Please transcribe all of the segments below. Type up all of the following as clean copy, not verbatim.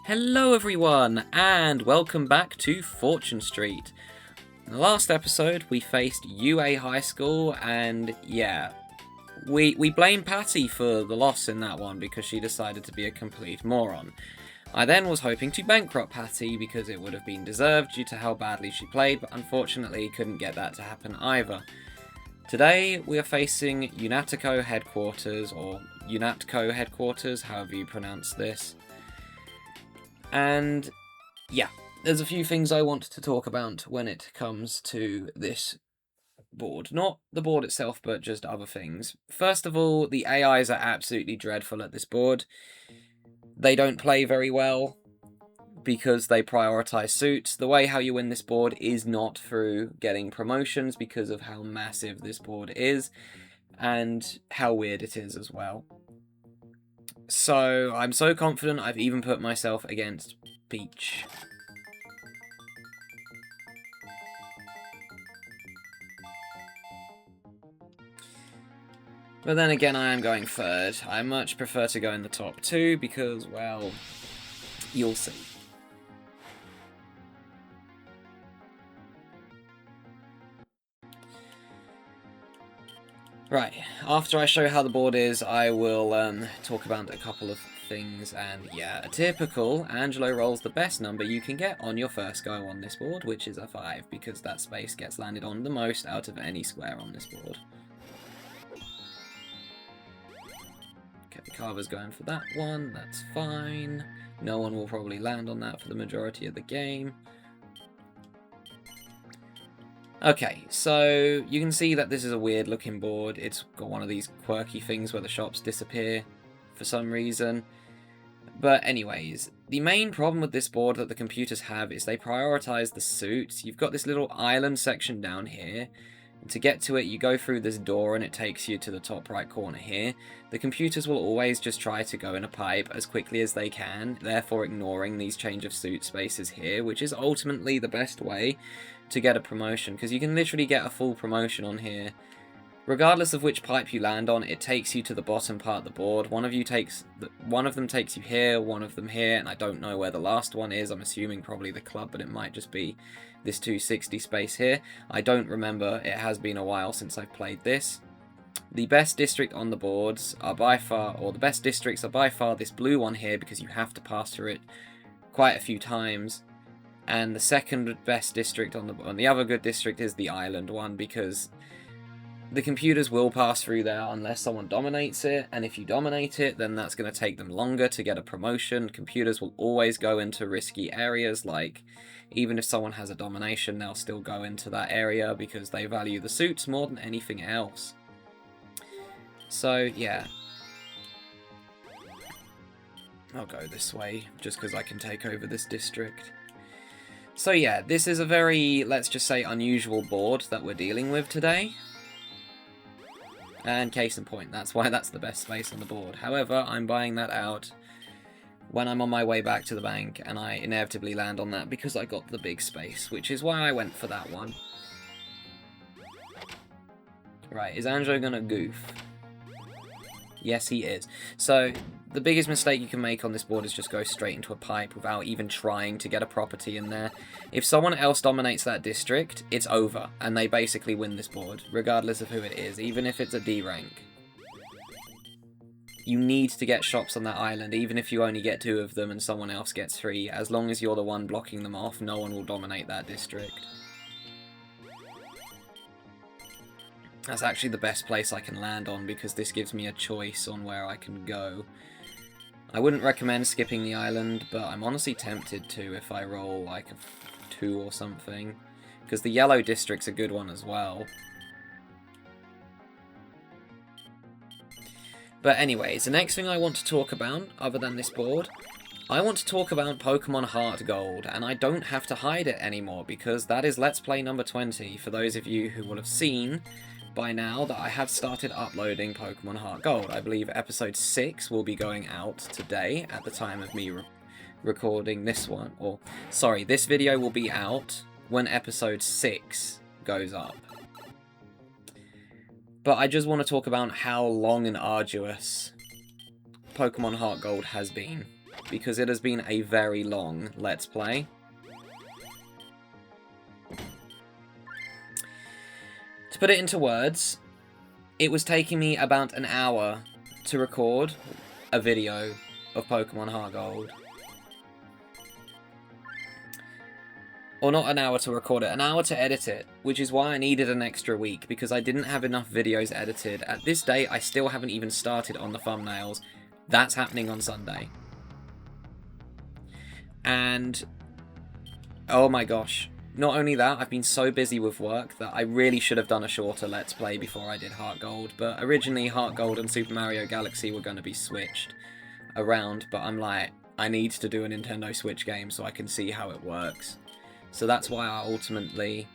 Hello everyone, and welcome back to Fortune Street. In the last episode, we faced UA High School, and yeah, we blame Patty for the loss in that one because she decided to be a complete moron. I then was hoping to bankrupt Patty because it would have been deserved due to how badly she played, but unfortunately couldn't get that to happen either. Today, we are facing Unatco headquarters, or Unatco headquarters, however you pronounce this. And yeah, there's a few things I want to talk about when it comes to this board. Not the board itself, but just other things. First of all, the AIs are absolutely dreadful at this board. They don't play very well because they prioritize suits. The way how you win this board is not through getting promotions because of how massive this board is and how weird it is as well. So, I'm so confident I've even put myself against Peach. But then again, I am going third. I much prefer to go in the top two because, well, you'll see. Right, after I show how the board is, I will talk about a couple of things, and yeah, a typical Angelo rolls the best number you can get on your first go on this board, which is a 5, because that space gets landed on the most out of any square on this board. Okay, the Carver's going for that one, that's fine. No one will probably land on that for the majority of the game. Okay, so you can see that this is a weird looking board. It's got one of these quirky things where the shops disappear for some reason. But anyways, the main problem with this board that the computers have is they prioritize the suits. You've got this little island section down here. And to get to it, you go through this door and it takes you to the top right corner here. The computers will always just try to go in a pipe as quickly as they can, therefore ignoring these change of suit spaces here, which is ultimately the best way to get a promotion, because you can literally get a full promotion on here. Regardless of which pipe you land on, it takes you to the bottom part of the board. One of them takes you here, one of them here, and I don't know where the last one is. I'm assuming probably the club, but it might just be this 260 space here. I don't remember. It has been a while since I've played this. The best district on the boards are by far, or the best districts are by far this blue one here, because you have to pass through it quite a few times. And the second best district on the other good district is the island one, because the computers will pass through there unless someone dominates it, and if you dominate it, then that's going to take them longer to get a promotion. Computers will always go into risky areas, like even if someone has a domination, they'll still go into that area because they value the suits more than anything else. So yeah, I'll go this way just because I can take over this district. So yeah, this is a very, let's just say, unusual board that we're dealing with today. And case in point, that's why that's the best space on the board. However, I'm buying that out when I'm on my way back to the bank, and I inevitably land on that because I got the big space, which is why I went for that one. Right, is Angelo gonna goof? Yes, he is. So, the biggest mistake you can make on this board is just go straight into a pipe without even trying to get a property in there. If someone else dominates that district, it's over, and they basically win this board, regardless of who it is, even if it's a D rank. You need to get shops on that island, even if you only get 2 of them and someone else gets 3. As long as you're the one blocking them off, no one will dominate that district. That's actually the best place I can land on, because this gives me a choice on where I can go. I wouldn't recommend skipping the island, but I'm honestly tempted to if I roll like a 2 or something. Because the yellow district's a good one as well. But anyways, the next thing I want to talk about, other than this board, I want to talk about Pokemon Heart Gold, and I don't have to hide it anymore, because that is Let's Play number 20, for those of you who will have seen by now that I have started uploading Pokemon Heart Gold. I believe episode 6 will be going out today at the time of me recording this one. Or, sorry, this video will be out when episode 6 goes up. But I just want to talk about how long and arduous Pokemon Heart Gold has been. because it has been a very long Let's Play. To put it into words, it was taking me about an hour to record a video of Pokemon Heart Gold. Or not an hour to record it, an hour to edit it, which is why I needed an extra week, because I didn't have enough videos edited. At this date, I still haven't even started on the thumbnails. That's happening on Sunday. And, oh my gosh. Not only that, I've been so busy with work that I really should have done a shorter Let's Play before I did Heart Gold. But originally, Heart Gold and Super Mario Galaxy were going to be switched around. But I'm like, I need to do a Nintendo Switch game so I can see how it works. So that's why I ultimately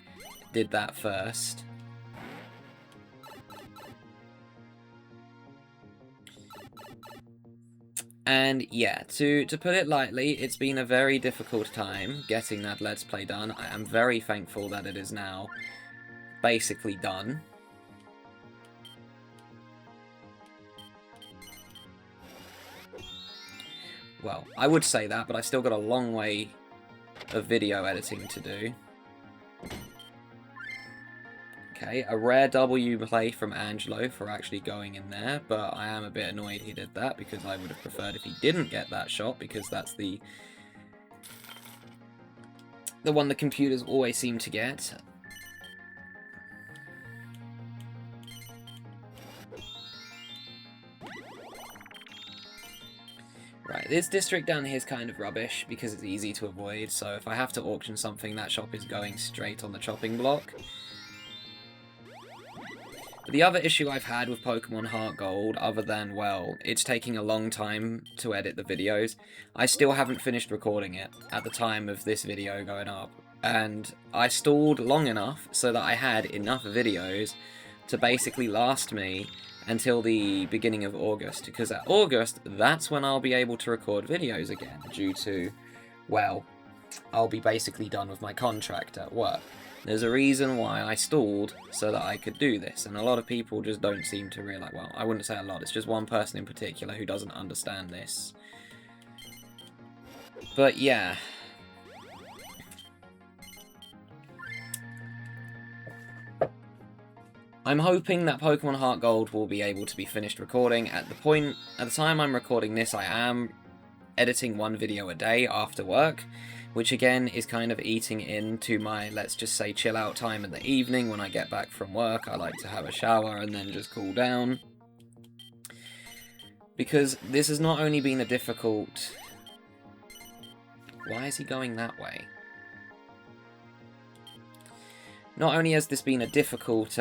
did that first. And yeah, to put it lightly, it's been a very difficult time getting that Let's Play done. I am very thankful that it is now basically done. Well, I would say that, but I've still got a long way of video editing to do. Okay, a rare W play from Angelo for actually going in there, but I am a bit annoyed he did that, because I would have preferred if he didn't get that shot, because that's the one the computers always seem to get. Right, this district down here is kind of rubbish, because it's easy to avoid, so if I have to auction something, that shop is going straight on the chopping block. But the other issue I've had with Pokemon Heart Gold, other than, well, it's taking a long time to edit the videos, I still haven't finished recording it at the time of this video going up. And I stalled long enough so that I had enough videos to basically last me until the beginning of August. Because at August, that's when I'll be able to record videos again, due to, well, I'll be basically done with my contract at work. There's a reason why I stalled so that I could do this, and a lot of people just don't seem to realise, well, I wouldn't say a lot, it's just one person in particular who doesn't understand this. But yeah. I'm hoping that Pokemon Heart Gold will be able to be finished recording. At the time I'm recording this, I am editing one video a day after work, which again is kind of eating into my, let's just say, chill out time in the evening when I get back from work. I like to have a shower and then just cool down. Because this has not only been a difficult... Why is he going that way? Not only has this been a difficult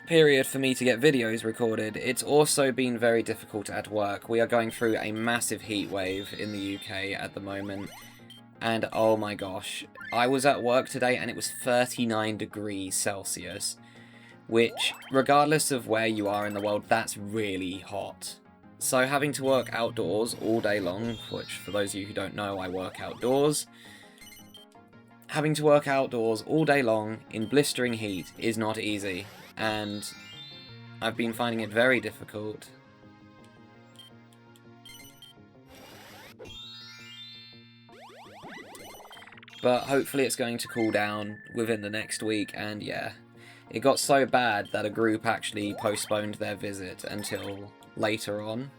period for me to get videos recorded, it's also been very difficult at work. We are going through a massive heat wave in the UK at the moment, and oh my gosh, I was at work today and it was 39 degrees Celsius, which, regardless of where you are in the world, that's really hot. So having to work outdoors all day long, which for those of you who don't know, I work outdoors, having to work outdoors all day long in blistering heat is not easy. And I've been finding it very difficult. But hopefully it's going to cool down within the next week, and yeah. It got so bad that a group actually postponed their visit until later on.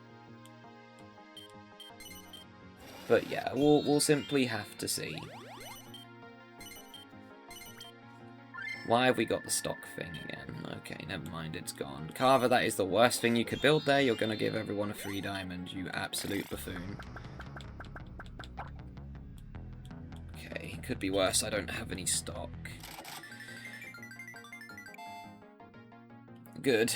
But yeah, we'll simply have to see. Why have we got the stock thing again? Okay, never mind, it's gone. Carver, that is the worst thing you could build there. You're going to give everyone a free diamond, you absolute buffoon. Okay, could be worse, I don't have any stock. Good.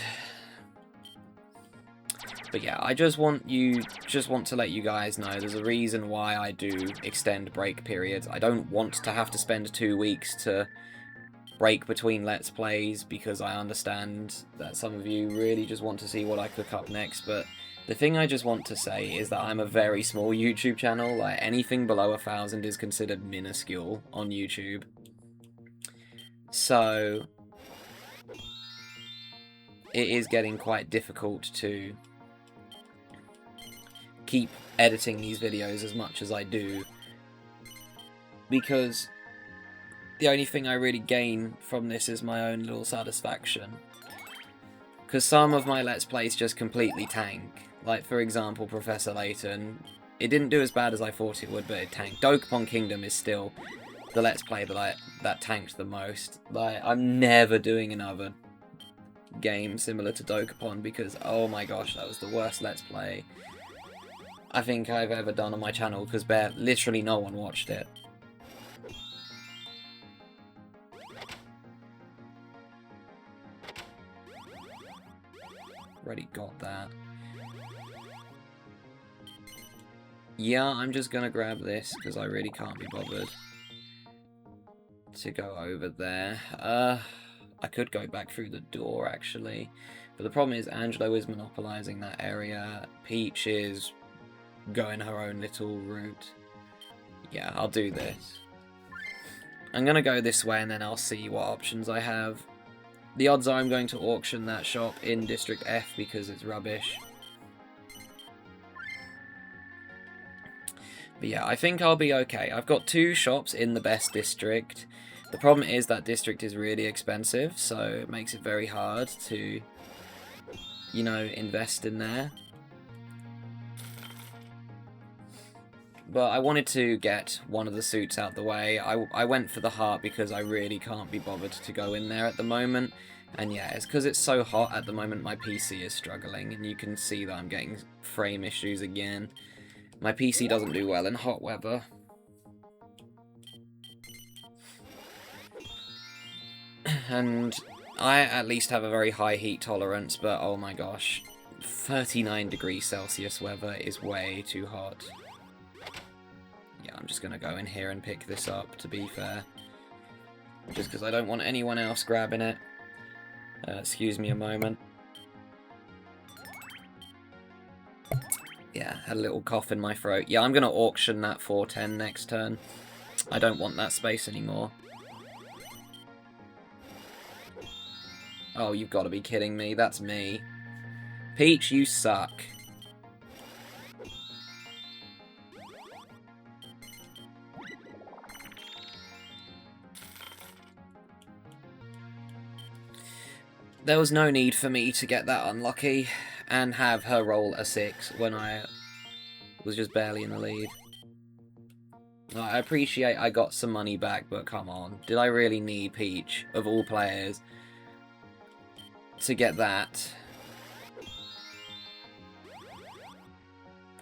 But yeah, I just want to let you guys know there's a reason why I do extend break periods. I don't want to have to spend 2 weeks to break between Let's Plays, because I understand that some of you really just want to see what I cook up next, but the thing I just want to say is that I'm a very small YouTube channel. Like, anything below 1,000 is considered minuscule on YouTube. So it is getting quite difficult to keep editing these videos as much as I do, because the only thing I really gain from this is my own little satisfaction. Because some of my Let's Plays just completely tank. Like, for example, Professor Layton. It didn't do as bad as I thought it would, but it tanked. Dokapon Kingdom is still the Let's Play that tanked the most. Like, I'm never doing another game similar to Dokapon because, oh my gosh, that was the worst Let's Play I think I've ever done on my channel, because literally no one watched it. Already got that. Yeah, I'm just gonna grab this, because I really can't be bothered to go over there. I could go back through the door, actually. But the problem is Angelo is monopolizing that area. Peach is going her own little route. Yeah, I'll do this. I'm gonna go this way, and then I'll see what options I have. The odds are I'm going to auction that shop in District F because it's rubbish. But yeah, I think I'll be okay. I've got 2 shops in the best district. The problem is that district is really expensive, so it makes it very hard to, you know, invest in there. But I wanted to get one of the suits out the way. I went for the heart because I really can't be bothered to go in there at the moment. And yeah, it's because it's so hot at the moment, my PC is struggling, and you can see that I'm getting frame issues again. My PC doesn't do well in hot weather. And I at least have a very high heat tolerance, but oh my gosh, 39 degrees Celsius weather is way too hot. Yeah, I'm just going to go in here and pick this up, to be fair. Just because I don't want anyone else grabbing it. Excuse me a moment. Yeah, had a little cough in my throat. Yeah, I'm going to auction that 410 next turn. I don't want that space anymore. Oh, you've got to be kidding me. That's me. Peach, you suck. There was no need for me to get that unlucky and have her roll a 6 when I was just barely in the lead. I appreciate I got some money back, but come on. Did I really need Peach, of all players, to get that?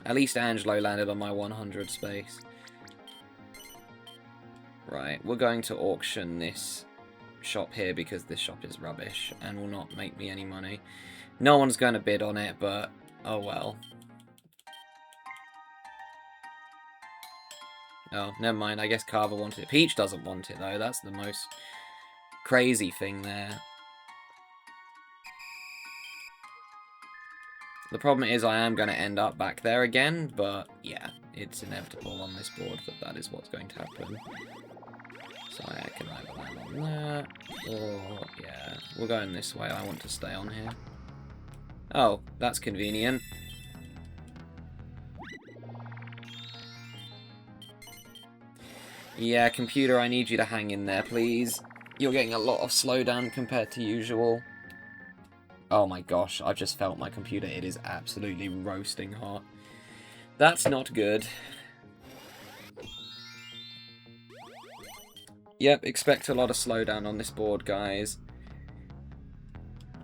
At least Angelo landed on my 100 space. Right, we're going to auction this shop here because this shop is rubbish and will not make me any money. No one's going to bid on it, but oh well. Oh, never mind. I guess Carver wanted it. Peach doesn't want it, though. That's the most crazy thing there. The problem is I am going to end up back there again, but yeah, it's inevitable on this board that is what's going to happen. So I can either land on that, or yeah, we're going this way. I want to stay on here. Oh, that's convenient. Yeah, computer, I need you to hang in there, please. You're getting a lot of slowdown compared to usual. Oh my gosh, I've just felt my computer. It is absolutely roasting hot. That's not good. Yep, expect a lot of slowdown on this board, guys.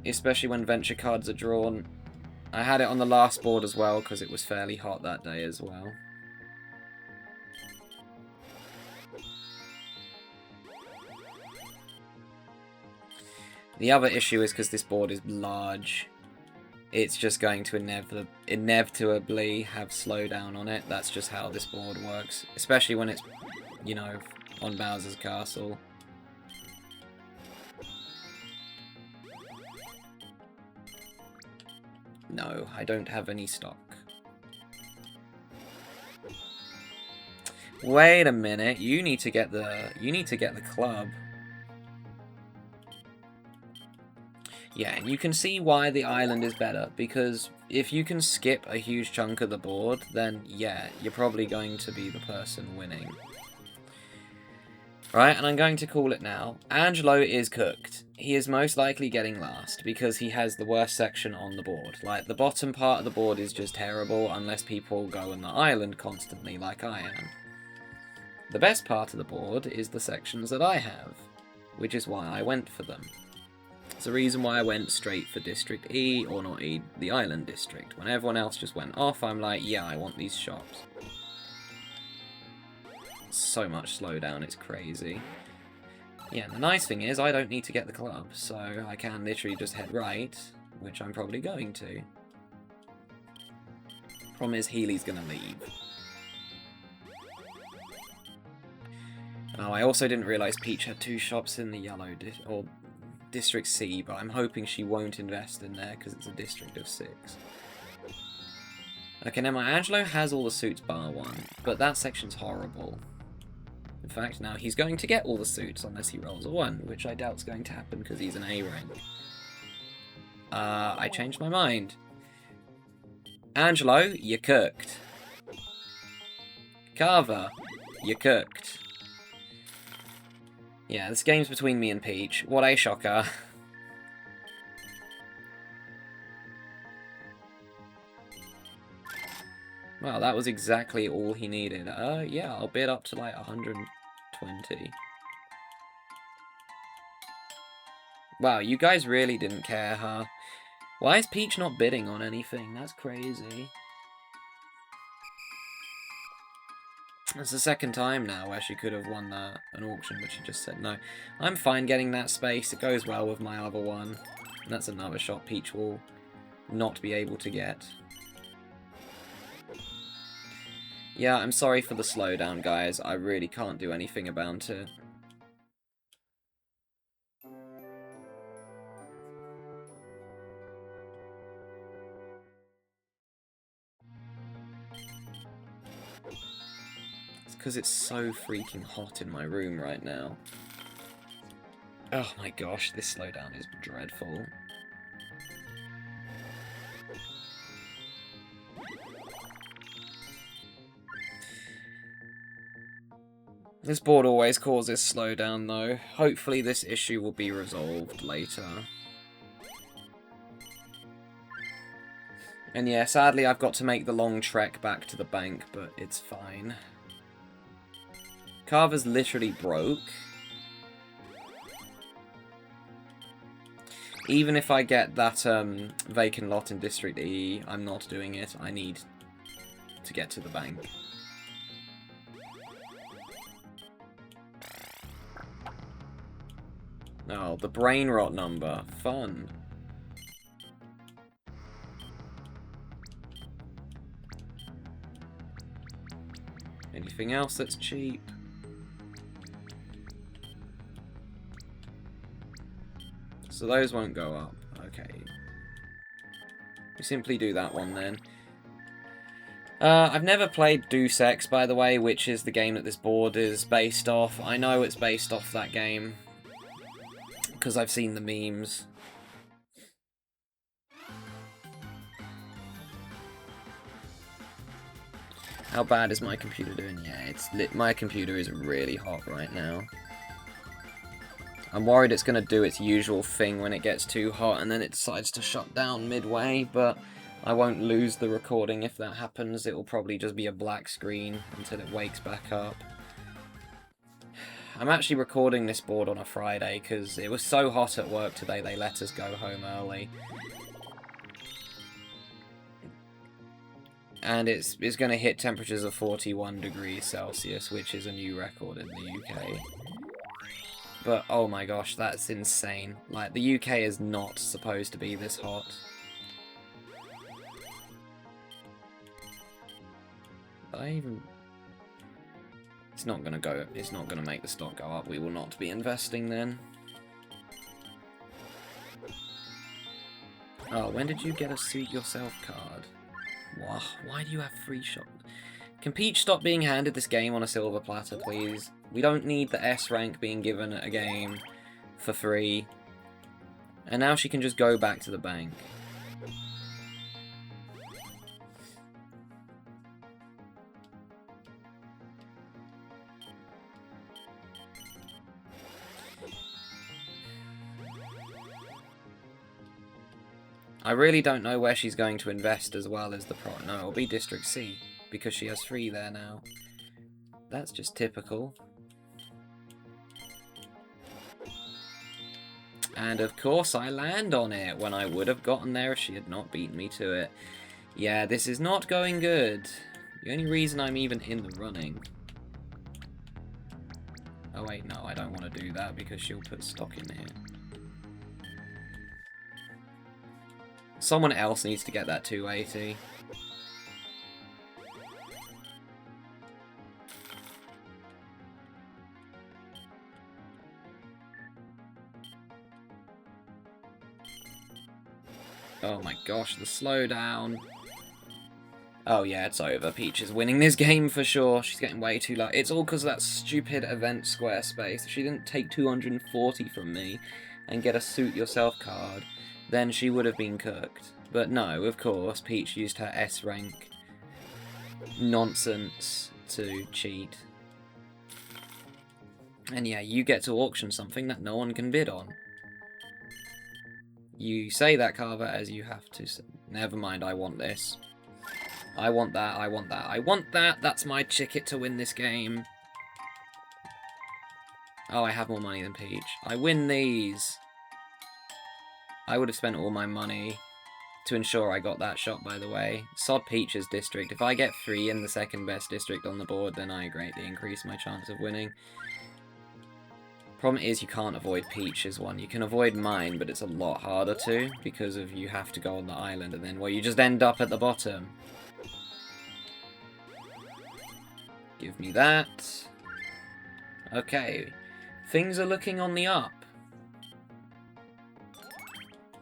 Especially when venture cards are drawn. I had it on the last board as well, because it was fairly hot that day as well. The other issue is because this board is large, it's just going to inevitably have slowdown on it. That's just how this board works, especially when it's, you know, on Bowser's Castle. No, I don't have any stock. Wait a minute, you need to get the club. Yeah, and you can see why the island is better, because if you can skip a huge chunk of the board, then yeah, you're probably going to be the person winning. Right, and I'm going to call it now. Angelo is cooked. He is most likely getting last, because he has the worst section on the board. Like, the bottom part of the board is just terrible, unless people go on the island constantly, like I am. The best part of the board is the sections that I have, which is why I went for them. It's the reason why I went straight for District E, or not E, the Island District. When everyone else just went off, I'm like, yeah, I want these shops. So much slowdown, it's crazy. Yeah, the nice thing is I don't need to get the club, so I can literally just head right, which I'm probably going to. Problem is, Healy's gonna leave. Oh, I also didn't realise Peach had 2 shops in the yellow, or District C, but I'm hoping she won't invest in there, because it's a district of 6. Okay, now my Angelo has all the suits bar 1, but that section's horrible. In fact, now he's going to get all the suits unless he rolls a 1, which I doubt's going to happen because he's an A rank. I changed my mind. Angelo, you're cooked. Carver, you're cooked. Yeah, this game's between me and Peach. What a shocker. Well, that was exactly all he needed. Yeah, I'll bid up to like 120. Wow, you guys really didn't care, huh? Why is Peach not bidding on anything? That's crazy. It's the second time now where she could have won an auction, but she just said no. I'm fine getting that space. It goes well with my other one. And that's another shot Peach will not be able to get. Yeah, I'm sorry for the slowdown, guys. I really can't do anything about it. It's because it's so freaking hot in my room right now. Oh my gosh, this slowdown is dreadful. This board always causes slowdown though. Hopefully this issue will be resolved later. And yeah, sadly I've got to make the long trek back to the bank, but it's fine. Carver's literally broke. Even if I get that vacant lot in District E, I'm not doing it. I need to get to the bank. Oh, the brain rot number. Fun. Anything else that's cheap? So those won't go up. Okay. We simply do that one then. I've never played Deus Ex, by the way, which is the game that this board is based off. I know it's based off that game, because I've seen the memes. How bad is my computer doing? Yeah, it's lit. My computer is really hot right now. I'm worried it's going to do its usual thing when it gets too hot and then it decides to shut down midway, but I won't lose the recording if that happens. It will probably just be a black screen until it wakes back up. I'm actually recording this board on a Friday because it was so hot at work today they let us go home early. And it's going to hit temperatures of 41 degrees Celsius, which is a new record in the UK. But, oh my gosh, that's insane. Like, the UK is not supposed to be this hot. It's not going to make the stock go up. We will not be investing then. Oh, when did you get a suit yourself card? Why do you have free shop? Can Peach stop being handed this game on a silver platter, please? We don't need the S rank being given a game for free. And now she can just go back to the bank. I really don't know where she's going to invest as well as the pro. No, it'll be District C, because she has 3 there now. That's just typical. And of course I land on it, when I would have gotten there if she had not beaten me to it. Yeah, this is not going good. The only reason I'm even in the running... Oh wait, no, I don't want to do that because she'll put stock in here. Someone else needs to get that 280. Oh my gosh, the slowdown. Oh yeah, it's over. Peach is winning this game for sure. She's getting way too low. It's all because of that stupid event square space. If she didn't take 240 from me and get a suit yourself card, then she would have been cooked. But no, of course, Peach used her S rank nonsense to cheat. And yeah, you get to auction something that no one can bid on. You say that, Carver, as you have to say. Never mind, I want this. I want that, I want that, I want that! That's my ticket to win this game. Oh, I have more money than Peach. I win these! I would have spent all my money to ensure I got that shot, by the way. Sod Peach's district. If I get 3 in the second best district on the board, then I greatly increase my chance of winning. Problem is, you can't avoid Peach's one. You can avoid mine, but it's a lot harder to, because of you have to go on the island, and then, well, you just end up at the bottom. Give me that. Okay. Things are looking on the up.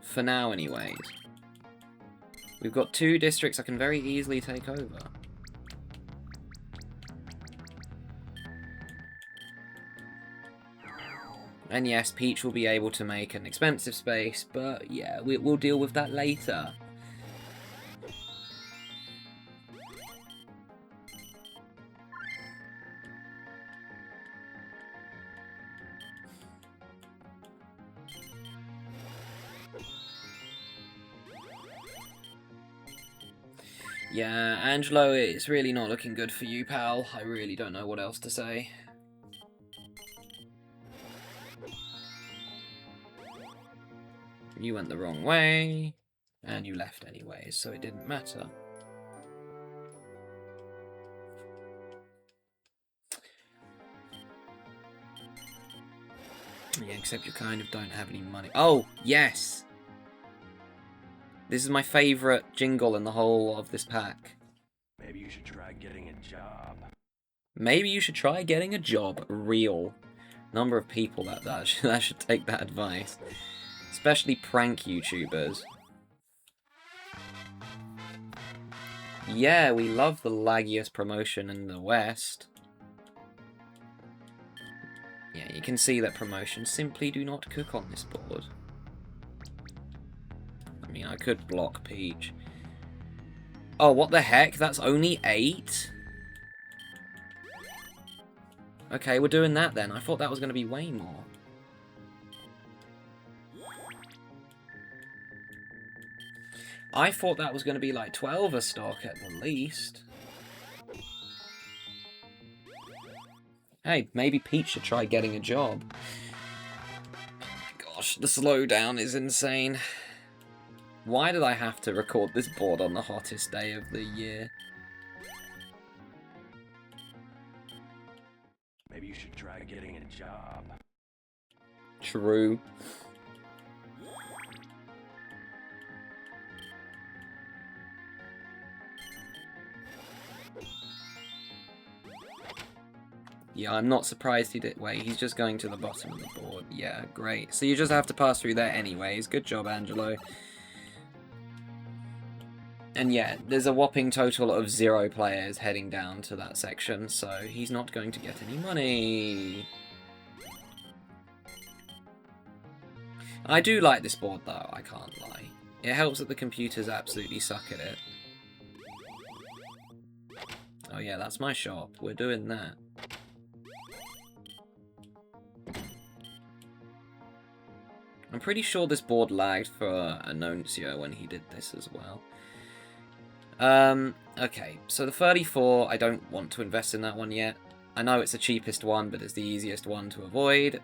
For now, anyways. We've got 2 districts I can very easily take over. And yes, Peach will be able to make an expensive space, but yeah, we'll deal with that later. Yeah, Angelo, it's really not looking good for you, pal. I really don't know what else to say. You went the wrong way, and you left anyways, so it didn't matter. Yeah, except you kind of don't have any money. Oh, yes! This is my favourite jingle in the whole of this pack. Maybe you should try getting a job. Maybe you should try getting a job. Real. Number of people that should take that advice. Especially prank YouTubers. Yeah, we love the laggiest promotion in the West. Yeah, you can see that promotions simply do not cook on this board. I mean, I could block Peach. Oh, what the heck? That's only 8? Okay, we're doing that then. I thought that was going to be way more. I thought that was going to be like 12 a stock at the least. Hey, maybe Peach should try getting a job. Oh my gosh, the slowdown is insane. Why did I have to record this board on the hottest day of the year? Maybe you should try getting a job. True. Yeah, I'm not surprised he did. Wait, he's just going to the bottom of the board. Yeah, great. So you just have to pass through there anyways. Good job, Angelo. And yeah, there's a whopping total of 0 players heading down to that section, so he's not going to get any money. I do like this board, though, I can't lie. It helps that the computers absolutely suck at it. Oh yeah, that's my shop. We're doing that. I'm pretty sure this board lagged for Anuncio when he did this as well. Okay, so the 34, I don't want to invest in that one yet. I know it's the cheapest one, but it's the easiest one to avoid.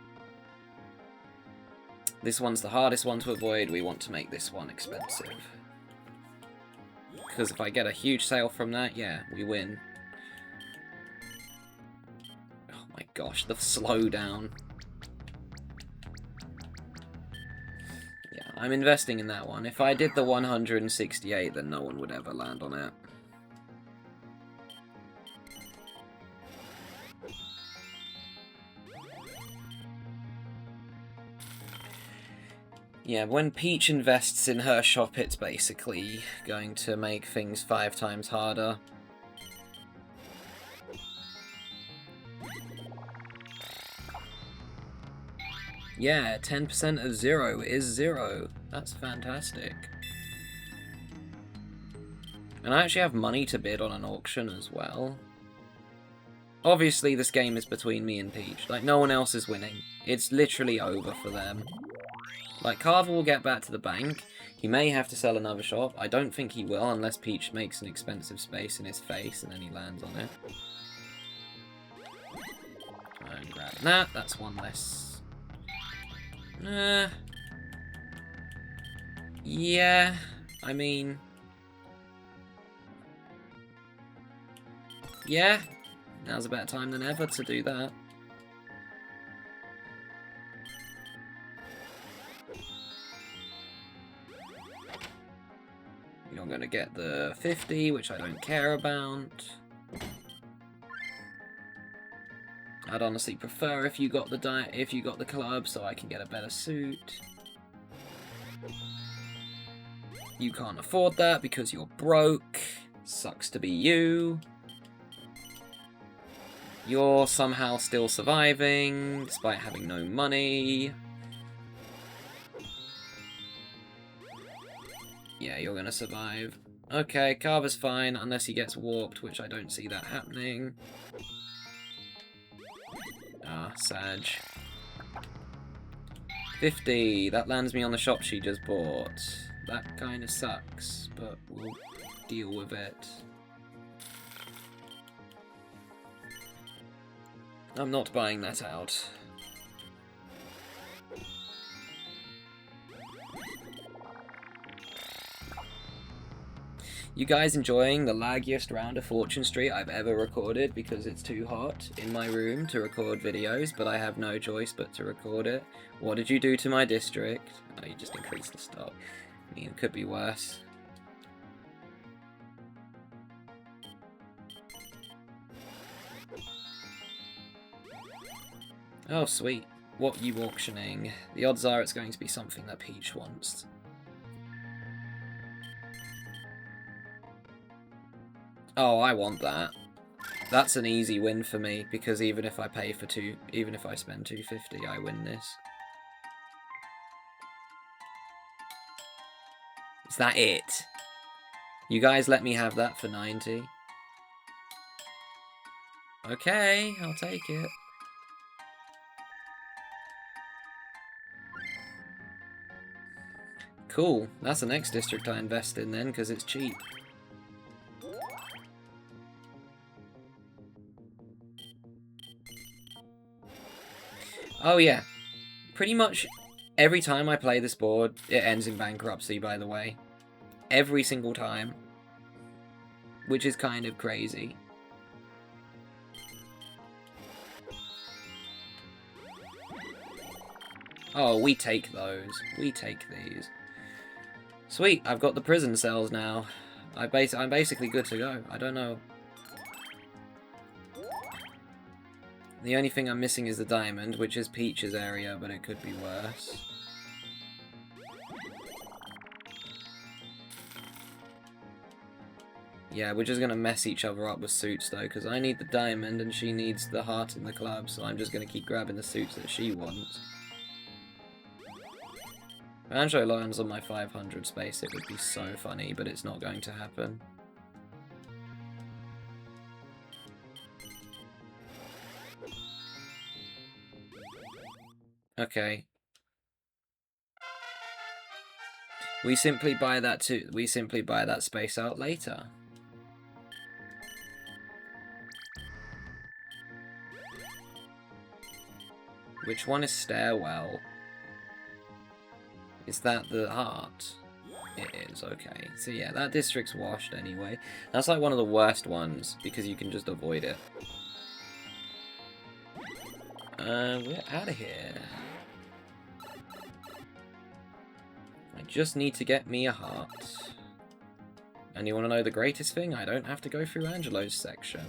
This one's the hardest one to avoid. We want to make this one expensive. Because if I get a huge sale from that, yeah, we win. Oh my gosh, the slowdown. Yeah, I'm investing in that one. If I did the 168, then no one would ever land on it. Yeah, when Peach invests in her shop, it's basically going to make things 5 times harder. Yeah, 10% of 0 is 0. That's fantastic. And I actually have money to bid on an auction as well. Obviously, this game is between me and Peach. Like, no one else is winning. It's literally over for them. Like, Carver will get back to the bank. He may have to sell another shop. I don't think he will, unless Peach makes an expensive space in his face and then he lands on it. And grab that. That's one less. Yeah. I mean... yeah. Now's a better time than ever to do that. You're going to get the 50, which I don't care about. I'd honestly prefer if you got the club, so I can get a better suit. You can't afford that because you're broke. Sucks to be you. You're somehow still surviving, despite having no money. Yeah, you're gonna survive. Okay, Carver's fine, unless he gets warped, which I don't see that happening. Ah, Sag. 50, that lands me on the shop she just bought. That kind of sucks, but we'll deal with it. I'm not buying that out. You guys enjoying the laggiest round of Fortune Street I've ever recorded because it's too hot in my room to record videos, but I have no choice but to record it. What did you do to my district? Oh, you just increased the stock. I mean, it could be worse. Oh, sweet. What are you auctioning? The odds are it's going to be something that Peach wants. Oh, I want that. That's an easy win for me, because even if I spend 250, I win this. Is that it? You guys let me have that for 90. Okay, I'll take it. Cool. That's the next district I invest in then, because it's cheap. Oh yeah. Pretty much every time I play this board, it ends in bankruptcy, by the way. Every single time. Which is kind of crazy. Oh, we take those. We take these. Sweet, I've got the prison cells now. I'm basically good to go. I don't know. The only thing I'm missing is the diamond, which is Peach's area, but it could be worse. Yeah, we're just going to mess each other up with suits, though, because I need the diamond and she needs the heart in the club, so I'm just going to keep grabbing the suits that she wants. If Angelo lands on my 500 space, it would be so funny, but it's not going to happen. Okay. We simply buy that space out later. Which one is stairwell? Is that the heart? It is, okay. So yeah, that district's washed anyway. That's like one of the worst ones, because you can just avoid it. We're out of here. I just need to get me a heart. And you want to know the greatest thing? I don't have to go through Angelo's section.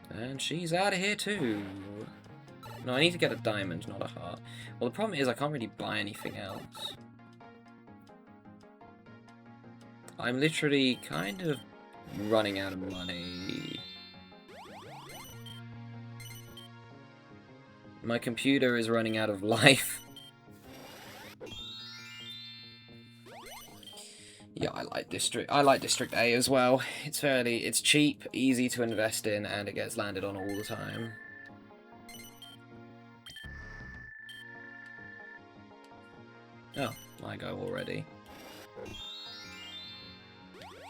And she's out of here too. No, I need to get a diamond, not a heart. Well, the problem is I can't really buy anything else. I'm literally kind of running out of money. My computer is running out of life. Yeah, I like District A as well. It's cheap, easy to invest in, and it gets landed on all the time. Oh, I go already.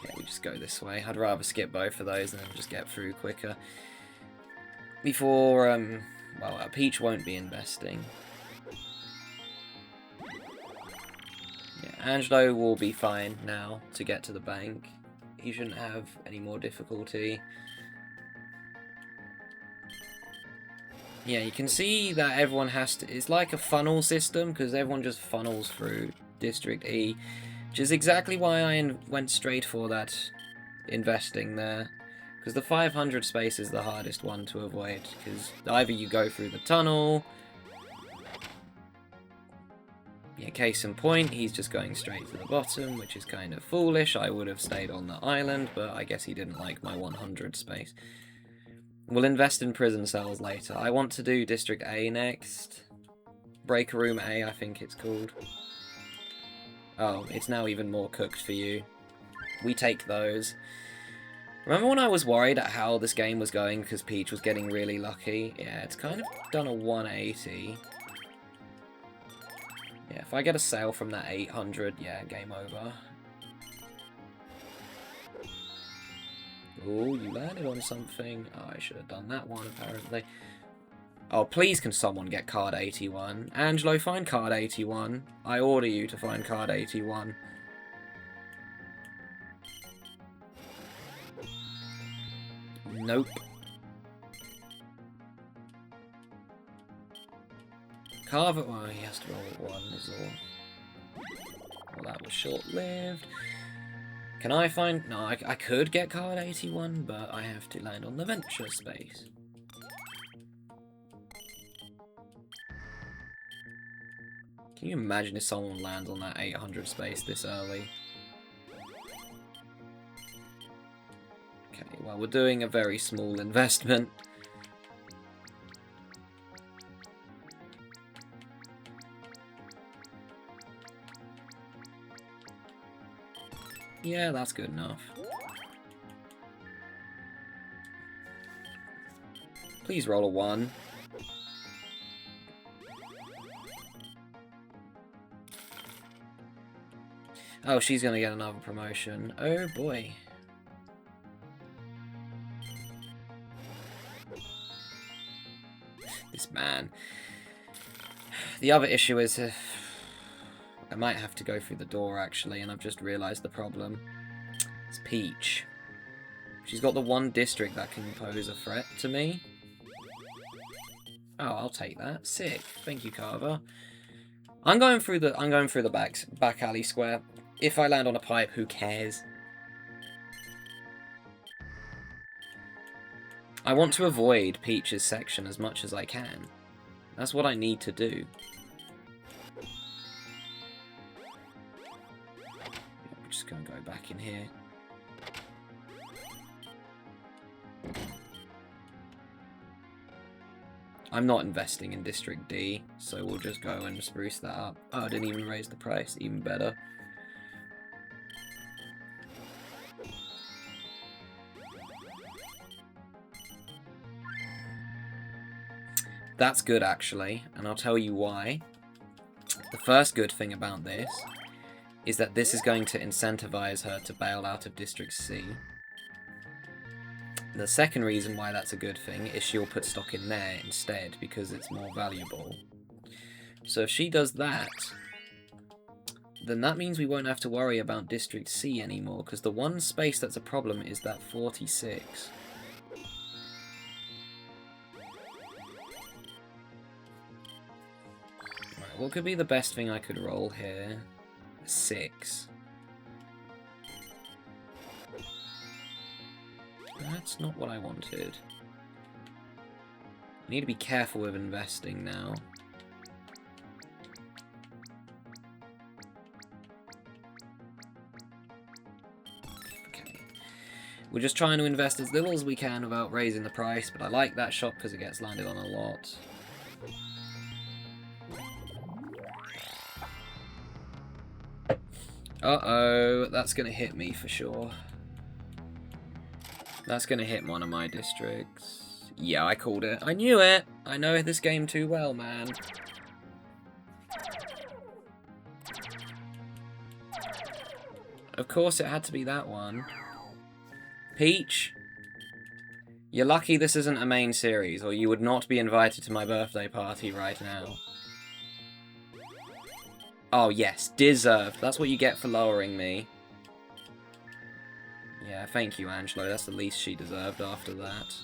Yeah, we just go this way. I'd rather skip both of those and then just get through quicker. Before, well, Peach won't be investing. Yeah, Angelo will be fine now to get to the bank. He shouldn't have any more difficulty. Yeah, you can see that everyone has to... It's like a funnel system, because everyone just funnels through District E, which is exactly why I went straight for that investing there. Because the 500 space is the hardest one to avoid, because either you go through the tunnel... Yeah, case in point, he's just going straight to the bottom, which is kind of foolish. I would have stayed on the island, but I guess he didn't like my 100 space. We'll invest in prison cells later. I want to do District A next. Breaker Room A, I think it's called. Oh, it's now even more cooked for you. We take those. Remember when I was worried at how this game was going because Peach was getting really lucky? Yeah, it's kind of done a 180. Yeah, if I get a sale from that 800, yeah, game over. Oh, you landed on something. Oh, I should have done that one, apparently. Oh, please can someone get card 81? Angelo, find card 81. I order you to find card 81. Nope. Carver, well, he has to roll 1 is all. Well, that was short-lived. Can I find... No, I could get card 81, but I have to land on the venture space. Can you imagine if someone lands on that 800 space this early? Okay, well, we're doing a very small investment. Yeah, that's good enough. Please roll a 1. Oh, she's gonna get another promotion. Oh boy. This man. The other issue is I might have to go through the door actually, and I've just realised the problem. It's Peach. She's got the one district that can pose a threat to me. Oh, I'll take that. Sick. Thank you, Carver. I'm going through the back alley square. If I land on a pipe, who cares? I want to avoid Peach's section as much as I can. That's what I need to do. We're just going to go back in here. I'm not investing in District D, so we'll just go and spruce that up. Oh, I didn't even raise the price, even better. That's good, actually, and I'll tell you why. The first good thing about this is that this is going to incentivize her to bail out of District C. The second reason why that's a good thing is she'll put stock in there instead because it's more valuable. So if she does that, then that means we won't have to worry about District C anymore, because the one space that's a problem is that 46. Right, what could be the best thing I could roll here? 6. That's not what I wanted. I need to be careful with investing now. Okay. We're just trying to invest as little as we can without raising the price, but I like that shot because it gets landed on a lot. Uh-oh, that's going to hit me for sure. That's going to hit one of my districts. Yeah, I called it. I knew it! I know this game too well, man. Of course it had to be that one. Peach? You're lucky this isn't a main series, or you would not be invited to my birthday party right now. Oh yes, deserved. That's what you get for lowering me. Yeah, thank you, Angelo. That's the least she deserved after that.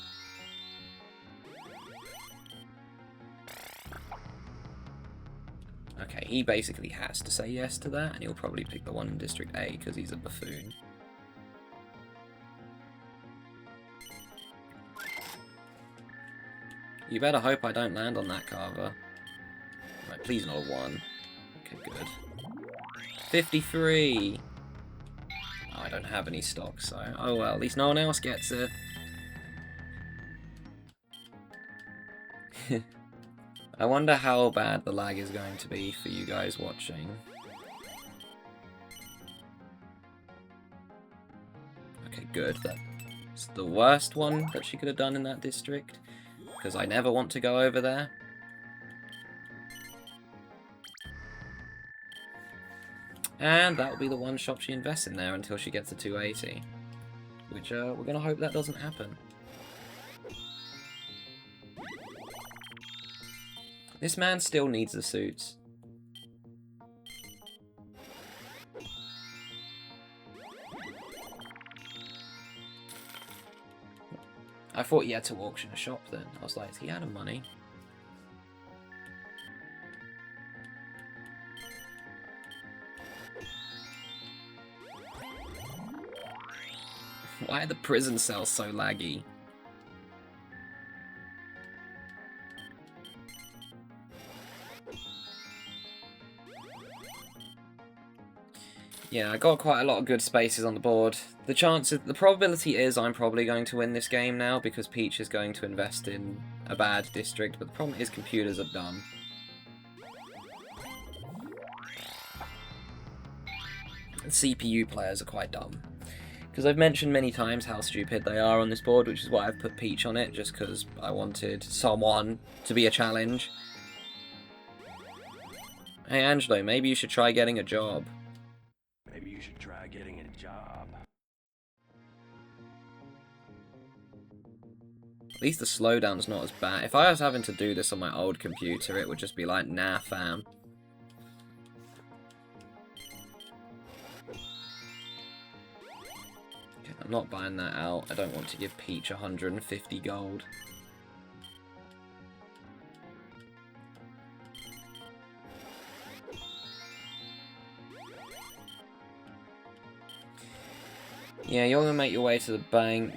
Okay, he basically has to say yes to that, and he'll probably pick the one in District A because he's a buffoon. You better hope I don't land on that Carver. Right, please not a 1. Okay, good. 53! Oh, I don't have any stock, so... Oh well, at least no one else gets it. I wonder how bad the lag is going to be for you guys watching. Okay, good. That's the worst one that she could have done in that district, because I never want to go over there. And that'll be the one shop she invests in there until she gets to 280. Which, we're going to hope that doesn't happen. This man still needs the suits. I thought he had to auction a shop then. I was like, is he out of money? Why are the prison cells so laggy? Yeah, I got quite a lot of good spaces on the board. The probability is I'm probably going to win this game now because Peach is going to invest in a bad district, but the problem is computers are dumb. And CPU players are quite dumb. Because I've mentioned many times how stupid they are on this board, which is why I've put Peach on it, just because I wanted someone to be a challenge. Hey Angelo, maybe you should try getting a job. Maybe you should try getting a job. At least the slowdown's not as bad. If I was having to do this on my old computer, it would just be like, nah fam. Okay, I'm not buying that out. I don't want to give Peach 150 gold. Yeah, you're gonna make your way to the bank.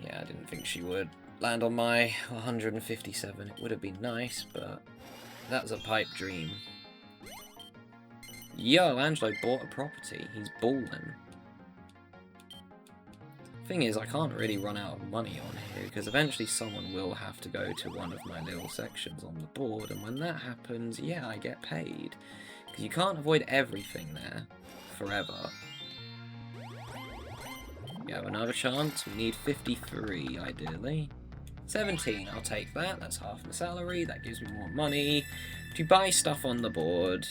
Yeah, I didn't think she would land on my 157. It would have been nice, but that's a pipe dream. Yo, Angelo bought a property. He's balling. Thing is, I can't really run out of money on here, because eventually someone will have to go to one of my little sections on the board, and when that happens, yeah, I get paid. Because you can't avoid everything there forever. We have another chance. We need 53, ideally. 17, I'll take that. That's half my salary. That gives me more money to buy stuff on the board.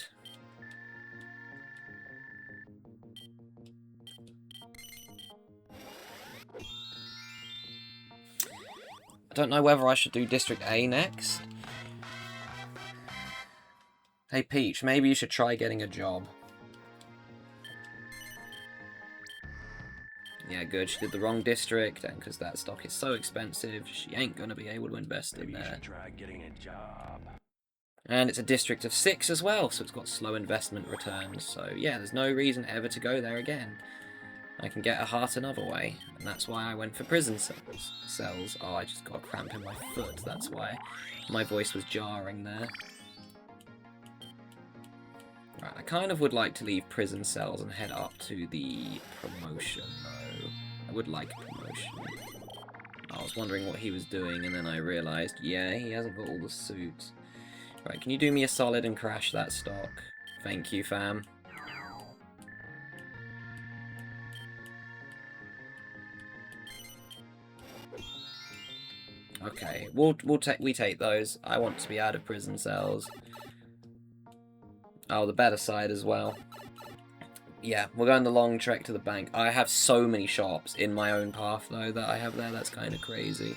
I don't know whether I should do District A next. Hey Peach, maybe you should try getting a job. Yeah, good. She did the wrong district, and because that stock is so expensive, she ain't going to be able to invest in there. Maybe you should try getting a job. And it's a district of 6 as well, so it's got slow investment returns. So yeah, there's no reason ever to go there again. I can get a heart another way, and that's why I went for prison cells. Oh, I just got a cramp in my foot, that's why my voice was jarring there. Right, I kind of would like to leave prison cells and head up to the promotion, though. I would like a promotion. I was wondering what he was doing, and then I realised, yeah, he hasn't got all the suits. Right, can you do me a solid and crash that stock? Thank you, fam. Okay, we take those. I want to be out of prison cells. Oh, the better side as well. Yeah, we're going the long trek to the bank. I have so many shops in my own path, though, that I have there. That's kind of crazy.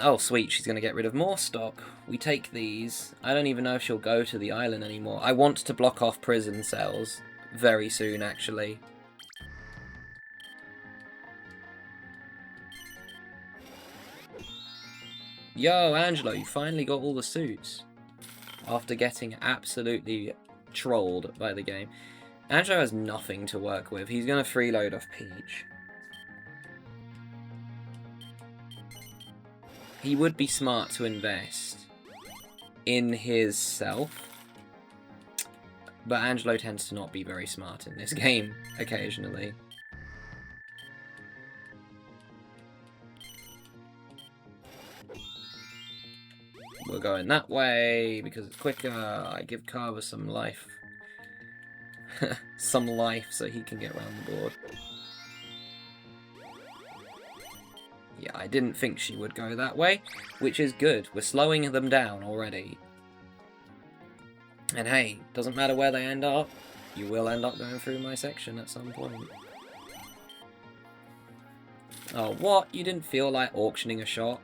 Oh, sweet. She's going to get rid of more stock. We take these. I don't even know if she'll go to the island anymore. I want to block off prison cells very soon, actually. Yo, Angelo, you finally got all the suits. After getting absolutely trolled by the game. Angelo has nothing to work with. He's going to freeload off Peach. He would be smart to invest in his self. But Angelo tends to not be very smart in this game, occasionally. We're going that way because it's quicker. I give Carver some life. Some life so he can get around the board. Yeah, I didn't think she would go that way, which is good. We're slowing them down already. And hey, doesn't matter where they end up, you will end up going through my section at some point. Oh, what? You didn't feel like auctioning a shop?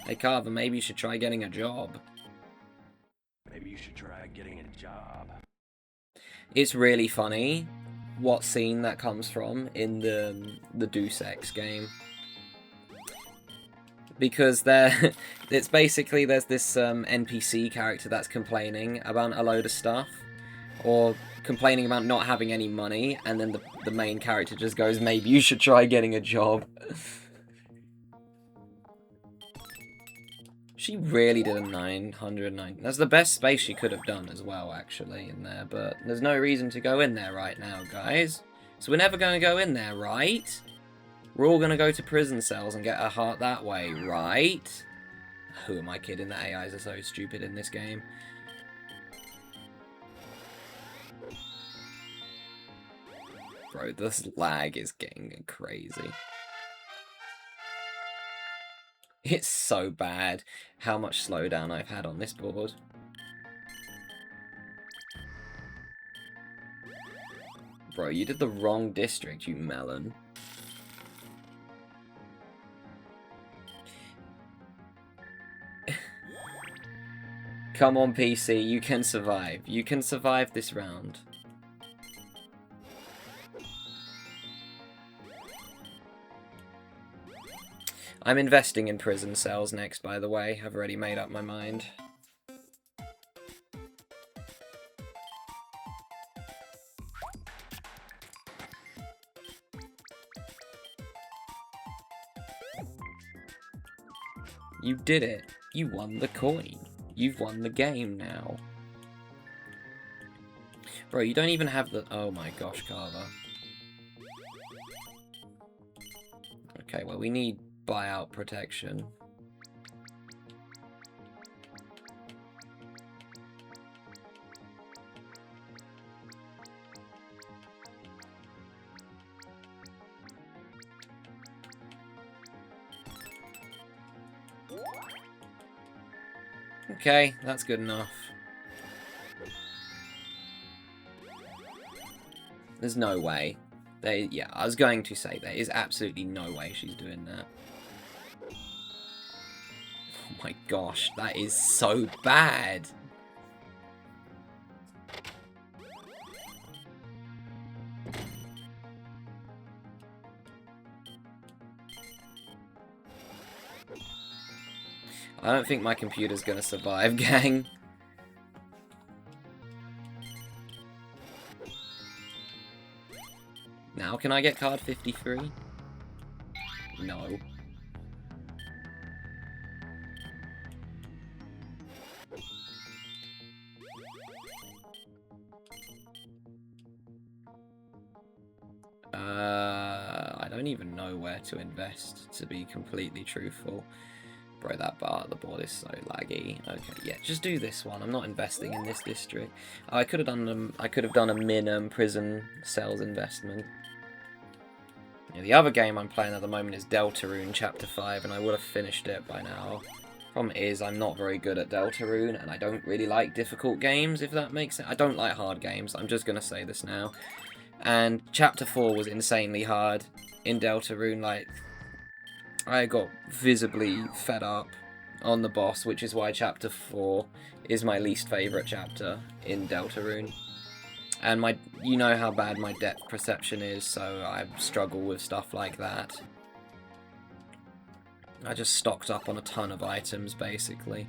Hey Carver, maybe you should try getting a job. Maybe you should try getting a job. It's really funny what scene that comes from in the Deus Ex game. Because it's basically, there's this NPC character that's complaining about a load of stuff. Or complaining about not having any money, and then the main character just goes, maybe you should try getting a job. She really did a 909. That's the best space she could have done as well, actually, in there. But there's no reason to go in there right now, guys. So we're never going to go in there, right? We're all going to go to prison cells and get a heart that way, right? Who am I kidding? The AIs are so stupid in this game. Bro, this lag is getting crazy. It's so bad how much slowdown I've had on this board. Bro, you did the wrong district, you melon. Come on, PC, you can survive. You can survive this round. I'm investing in prison cells next, by the way. I've already made up my mind. You did it. You won the coin. You've won the game now. Bro, you don't even have the... Oh my gosh, Carver. Okay, well, we need buyout protection. Okay, that's good enough. There's no way. Yeah, I was going to say there is absolutely no way she's doing that. Oh my gosh, that is so bad. I don't think my computer's gonna survive, gang. Now can I get card 53? No. I don't even know where to invest, to be completely truthful. Bro, that bar at the board is so laggy. Okay, yeah, just do this one. I'm not investing in this district. I could have done a min prison cells investment. Yeah, the other game I'm playing at the moment is Deltarune Chapter 5, and I would have finished it by now. Problem is, I'm not very good at Deltarune, and I don't really like difficult games, if that makes sense. I don't like hard games, I'm just going to say this now. And Chapter 4 was insanely hard in Deltarune, like... I got visibly fed up on the boss, which is why Chapter 4 is my least favourite chapter in Deltarune. And you know how bad my depth perception is, so I struggle with stuff like that. I just stocked up on a ton of items, basically.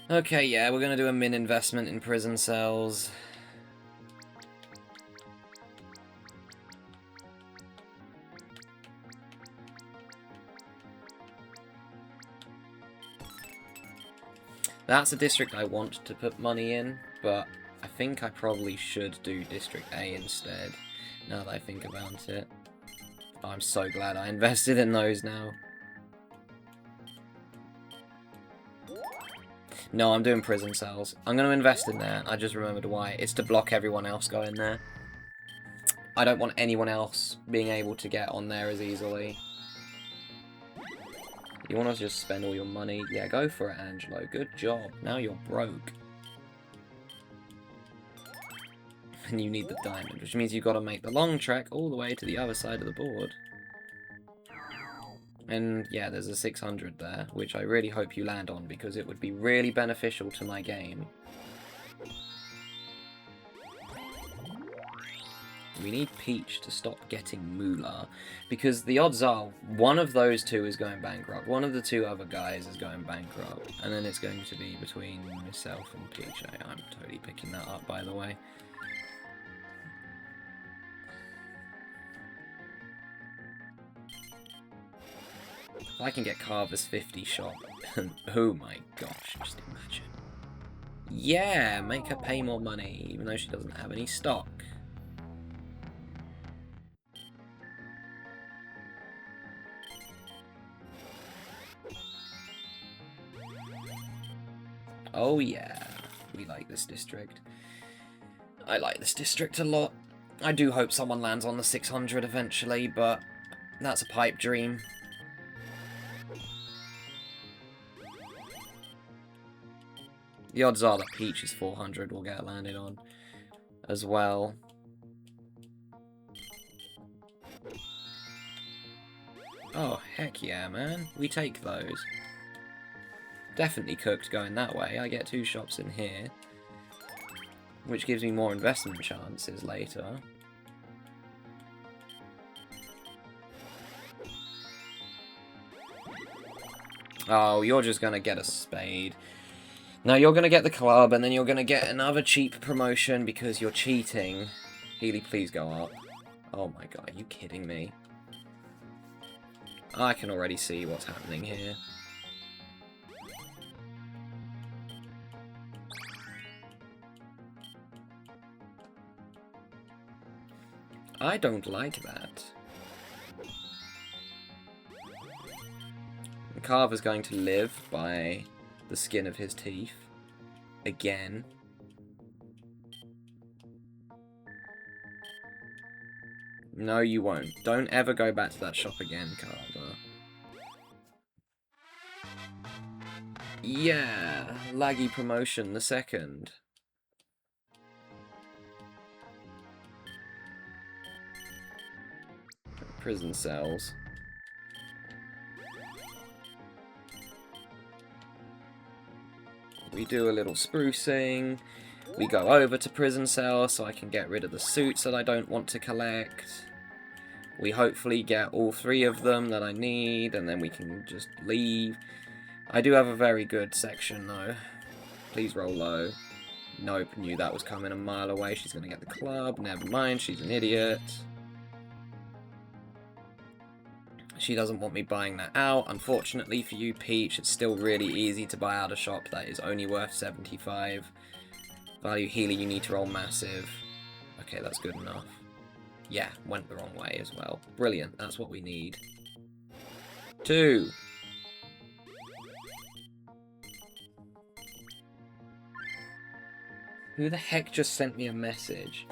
Okay, yeah, we're gonna do a min investment in prison cells. That's a district I want to put money in, but I think I probably should do District A instead, now that I think about it. Oh, I'm so glad I invested in those now. No, I'm doing prison cells. I'm going to invest in there. I just remembered why. It's to block everyone else going there. I don't want anyone else being able to get on there as easily. You want to just spend all your money? Yeah, go for it, Angelo. Good job. Now you're broke. And you need the diamond, which means you've got to make the long trek all the way to the other side of the board. And yeah, there's a 600 there, which I really hope you land on, because it would be really beneficial to my game. We need Peach to stop getting Moolah, because the odds are one of those two is going bankrupt, one of the two other guys is going bankrupt, and then it's going to be between myself and Peach. I'm totally picking that up, by the way. If I can get Carver's 50 shot, oh my gosh, just imagine. Yeah, make her pay more money, even though she doesn't have any stock. Oh yeah, we like this district. I like this district a lot. I do hope someone lands on the 600 eventually, but that's a pipe dream. The odds are that Peach's 400 will get landed on as well. Oh, heck yeah, man. We take those. Definitely cooked going that way. I get 2 shops in here, which gives me more investment chances later. Oh, you're just gonna get a spade. No, you're gonna get the club, and then you're gonna get another cheap promotion because you're cheating. Healy, please go up. Oh my god, are you kidding me? I can already see what's happening here. I don't like that. Carver's going to live by the skin of his teeth. Again. No, you won't. Don't ever go back to that shop again, Carver. Yeah! Laggy promotion, the second. Prison cells. We do a little sprucing. We go over to prison cell so I can get rid of the suits that I don't want to collect. We hopefully get all 3 of them that I need, and then we can just leave. I do have a very good section, though. Please roll low. Nope, knew that was coming a mile away. She's going to get the club. Never mind, she's an idiot. She doesn't want me buying that out. Unfortunately for you, Peach, it's still really easy to buy out a shop that is only worth 75. Value Healy, you need to roll massive. Okay, that's good enough. Yeah, went the wrong way as well. Brilliant, that's what we need. 2. Who the heck just sent me a message?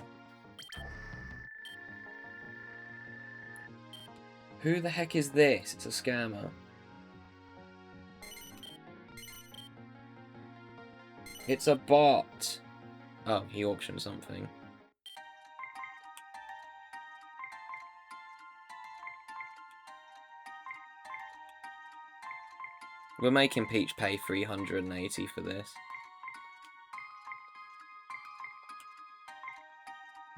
Who the heck is this? It's a scammer. It's a bot. Oh, he auctioned something. We're making Peach pay 380 for this.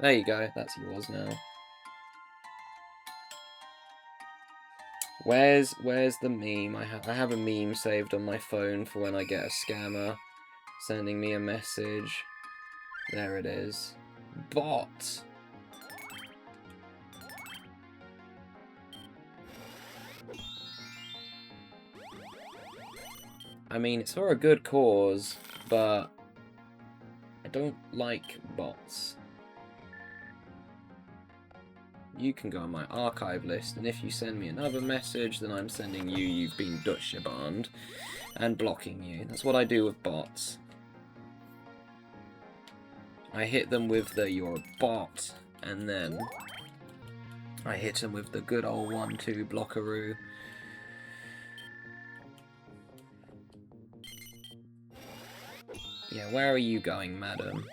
There you go, that's yours now. Where's the meme? I have a meme saved on my phone for when I get a scammer sending me a message. There it is. Bot! I mean, it's for a good cause, but I don't like bots. You can go on my archive list, and if you send me another message, then I'm sending you, you've been Dutch banned, and blocking you. That's what I do with bots. I hit them with the "you're a bot," and then I hit them with the good old 1-2 blockaroo. Yeah, where are you going, madam?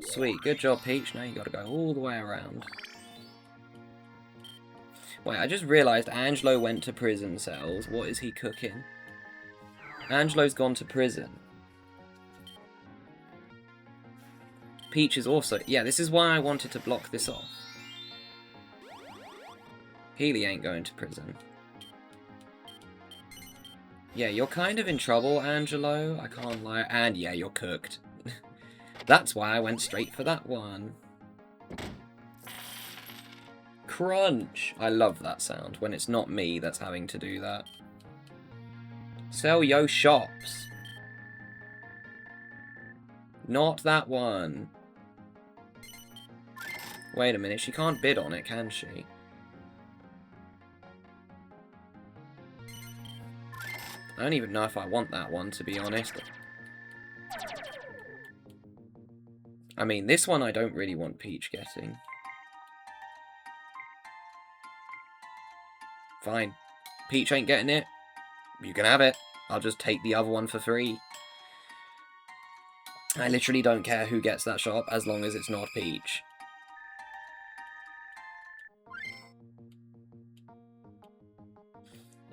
Sweet, good job, Peach. Now you gotta go all the way around. Wait, I just realised Angelo went to prison cells. What is he cooking? Angelo's gone to prison. Peach is also... Yeah, this is why I wanted to block this off. Healy ain't going to prison. Yeah, you're kind of in trouble, Angelo. I can't lie. And yeah, you're cooked. That's why I went straight for that one. Crunch! I love that sound. When it's not me that's having to do that. Sell yo shops. Not that one. Wait a minute, she can't bid on it, can she? I don't even know if I want that one, to be honest. I mean, this one I don't really want Peach getting. Fine. Peach ain't getting it. You can have it. I'll just take the other one for free. I literally don't care who gets that shop, as long as it's not Peach.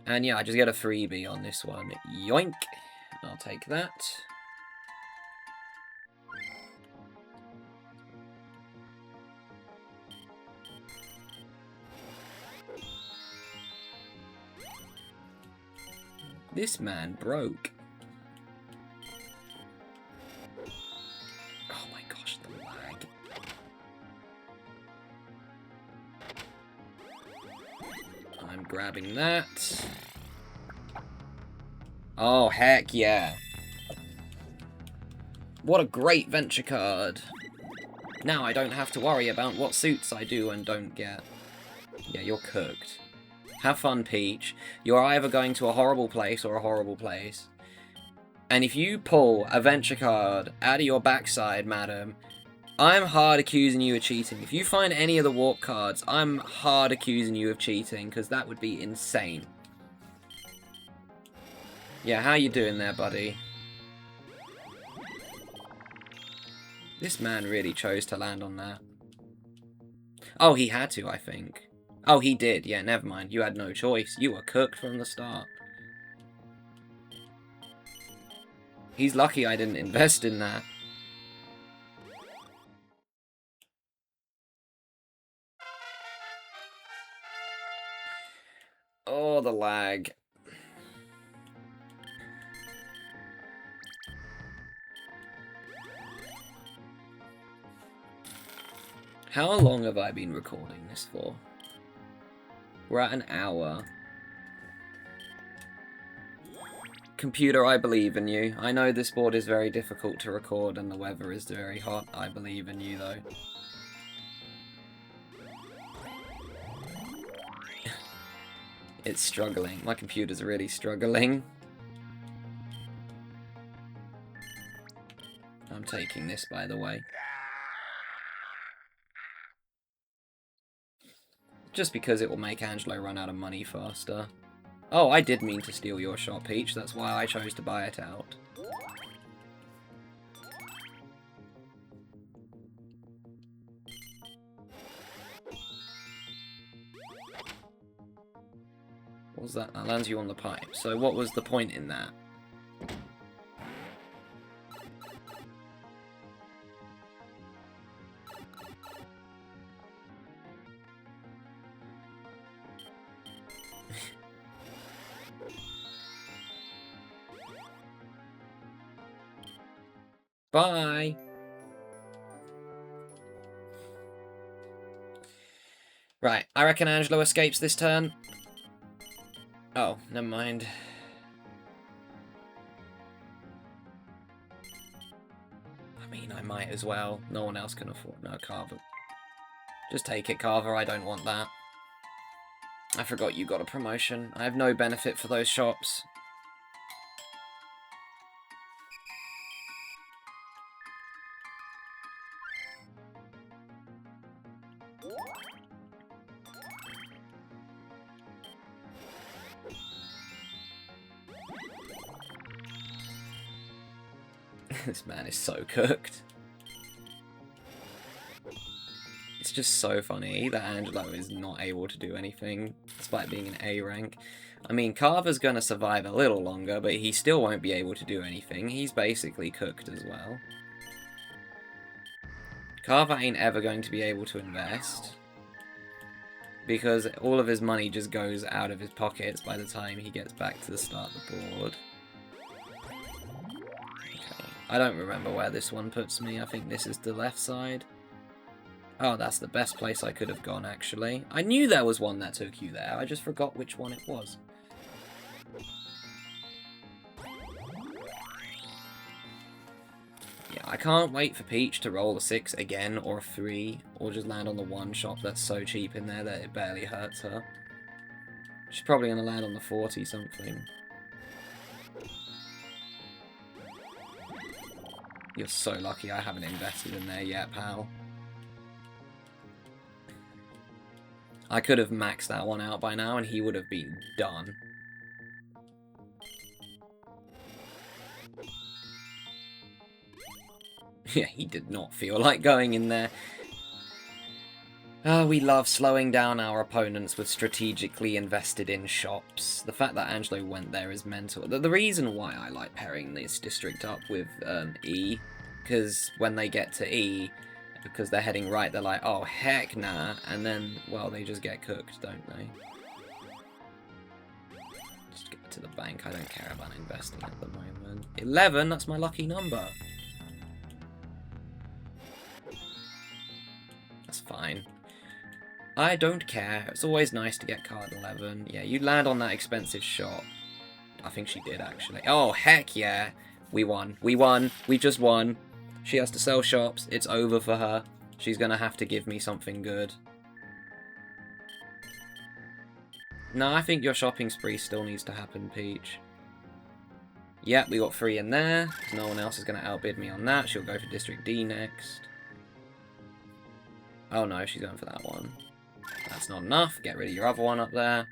And yeah, I just get a freebie on this one. Yoink! I'll take that. This man broke. Oh my gosh, the lag. I'm grabbing that. Oh, heck yeah. What a great venture card. Now I don't have to worry about what suits I do and don't get. Yeah, you're cooked. Have fun, Peach. You're either going to a horrible place or a horrible place. And if you pull a venture card out of your backside, madam, I'm hard accusing you of cheating. If you find any of the warp cards, I'm hard accusing you of cheating, because that would be insane. Yeah, how you doing there, buddy? This man really chose to land on that. Oh, he had to, I think. Oh, he did. Yeah, never mind. You had no choice. You were cooked from the start. He's lucky I didn't invest in that. Oh, the lag. How long have I been recording this for? We're at an hour. Computer, I believe in you. I know this board is very difficult to record and the weather is very hot. I believe in you, though. It's struggling. My computer's really struggling. I'm taking this, by the way. Just because it will make Angelo run out of money faster. Oh, I did mean to steal your shop, Peach. That's why I chose to buy it out. What was that? That lands you on the pipe. So what was the point in that? Bye! Right, I reckon Angelo escapes this turn. Oh, never mind. I mean, I might as well. No one else can afford... No, Carver. Just take it, Carver. I don't want that. I forgot you got a promotion. I have no benefit for those shops. This man is so cooked. It's just so funny that Angelo is not able to do anything, despite being an A rank. I mean, Carver's gonna survive a little longer, but he still won't be able to do anything. He's basically cooked as well. Carver ain't ever going to be able to invest, because all of his money just goes out of his pockets by the time he gets back to the start of the board. I don't remember where this one puts me. I think this is the left side. Oh, that's the best place I could have gone, actually. I knew there was one that took you there. I just forgot which one it was. Yeah, I can't wait for Peach to roll a 6 again, or a 3, or just land on the one shop that's so cheap in there that it barely hurts her. She's probably going to land on the 40 something. You're so lucky I haven't invested in there yet, pal. I could have maxed that one out by now and he would have been done. Yeah, he did not feel like going in there. We love slowing down our opponents with strategically invested in shops. The fact that Angelo went there is mental. The reason why I like pairing this district up with E, because when they get to E, because they're heading right, they're like, oh, heck nah, and then, well, they just get cooked, don't they? back to the bank. I don't care about investing at the moment. 11, that's my lucky number. That's fine. I don't care. It's always nice to get card 11. Yeah, you land on that expensive shop. I think she did, actually. Oh, heck yeah. We won. We won. We just won. She has to sell shops. It's over for her. She's going to have to give me something good. No, I think your shopping spree still needs to happen, Peach. Yep, we got 3 in there. No one else is going to outbid me on that. She'll go for District D next. Oh no, she's going for that one. That's not enough. Get rid of your other one up there.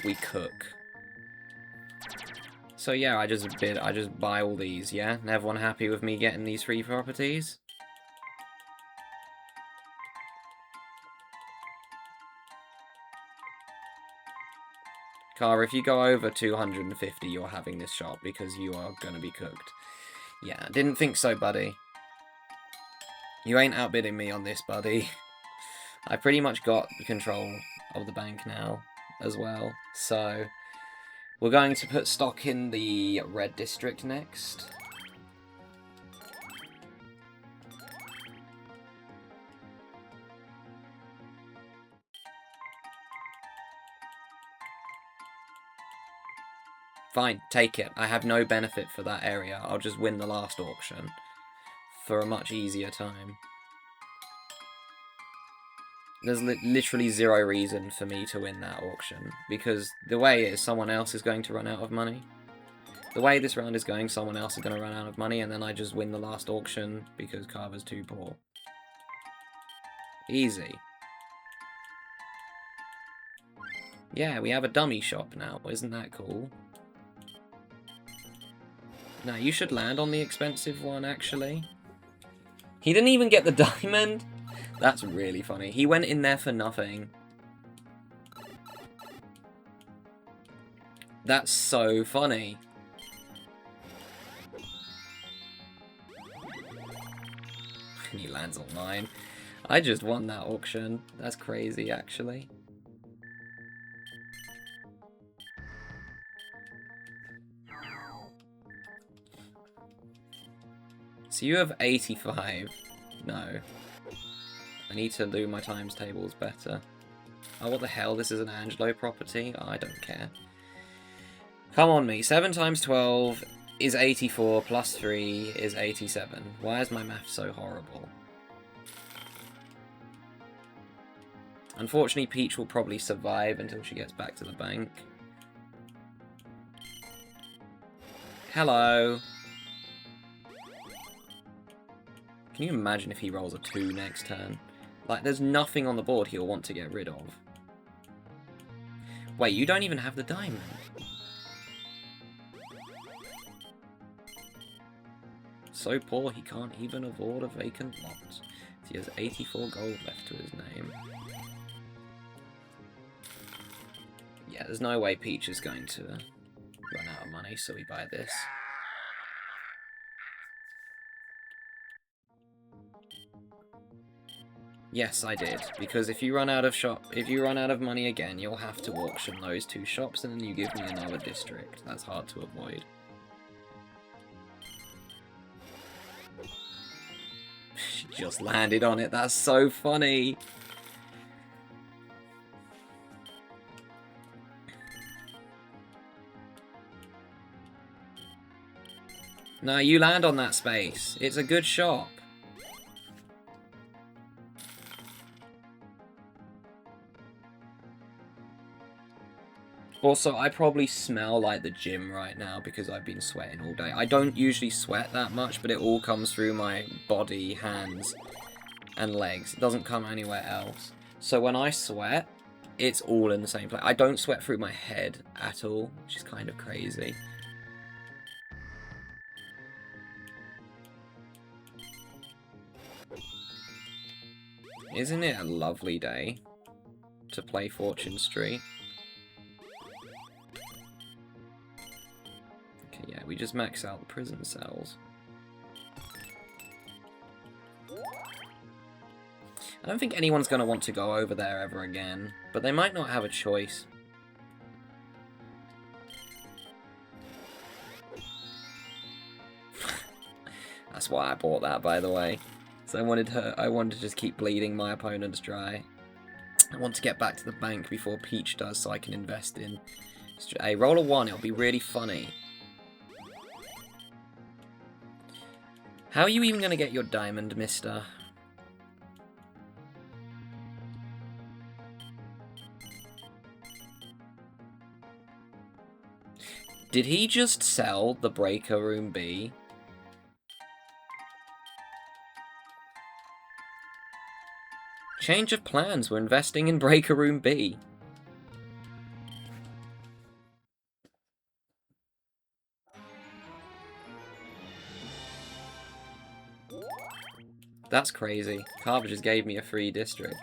We cook. So yeah, I just buy all these, yeah? Everyone happy with me getting these 3 properties? Carver, if you go over 250, you're having this shop because you are going to be cooked. Yeah, didn't think so, buddy. You ain't outbidding me on this, buddy. I pretty much got control of the bank now as well. So, we're going to put stock in the red district next. Fine, take it. I have no benefit for that area. I'll just win the last auction for a much easier time. There's literally 0 reason for me to win that auction, because the way it is, someone else is going to run out of money. The way this round is going, someone else is going to run out of money, and then I just win the last auction because Carver's too poor. Easy. Yeah, we have a dummy shop now. Isn't that cool? Now, you should land on the expensive one, actually. He didn't even get the diamond? That's really funny. He went in there for nothing. That's so funny. And he lands on 9. I just won that auction. That's crazy, actually. So you have 85. No. I need to do my times tables better. Oh, what the hell? This is an Angelo property? Oh, I don't care. Come on, me. 7 times 12 is 84, plus 3 is 87. Why is my math so horrible? Unfortunately, Peach will probably survive until she gets back to the bank. Hello. Can you imagine if he rolls a 2 next turn? Like, there's nothing on the board he'll want to get rid of. Wait, you don't even have the diamond. So poor he can't even afford a vacant lot. He has 84 gold left to his name. Yeah, there's no way Peach is going to run out of money, so we buy this. Yes, I did, because if you run out of money again, you'll have to auction those 2 shops, and then you give me another district. That's hard to avoid. She just landed on it. That's so funny. No, you land on that space. It's a good shop. Also, I probably smell like the gym right now because I've been sweating all day. I don't usually sweat that much, but it all comes through my body, hands, and legs. It doesn't come anywhere else. So when I sweat, it's all in the same place. I don't sweat through my head at all, which is kind of crazy. Isn't it a lovely day to play Fortune Street? Okay, yeah, we just max out the prison cells. I don't think anyone's going to want to go over there ever again, but they might not have a choice. That's why I bought that, by the way. So I wanted to just keep bleeding my opponents dry. I want to get back to the bank before Peach does, so I can invest in... Hey, roll a 1, it'll be really funny. How are you even going to get your diamond, mister? Did he just sell the Breaker Room B? Change of plans, we're investing in Breaker Room B. That's crazy. Carver just gave me a free district.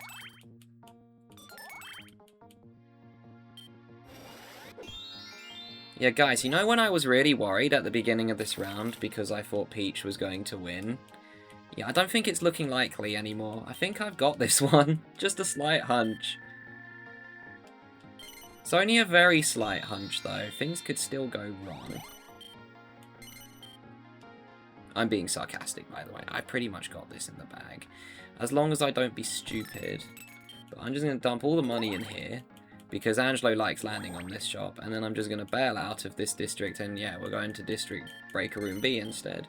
Yeah, guys, you know when I was really worried at the beginning of this round because I thought Peach was going to win? Yeah, I don't think it's looking likely anymore. I think I've got this one. Just a slight hunch. It's only a very slight hunch, though. Things could still go wrong. I'm being sarcastic, by the way. I pretty much got this in the bag. As long as I don't be stupid. But I'm just going to dump all the money in here. Because Angelo likes landing on this shop. And then I'm just going to bail out of this district. And yeah, we're going to District Breaker Room B instead.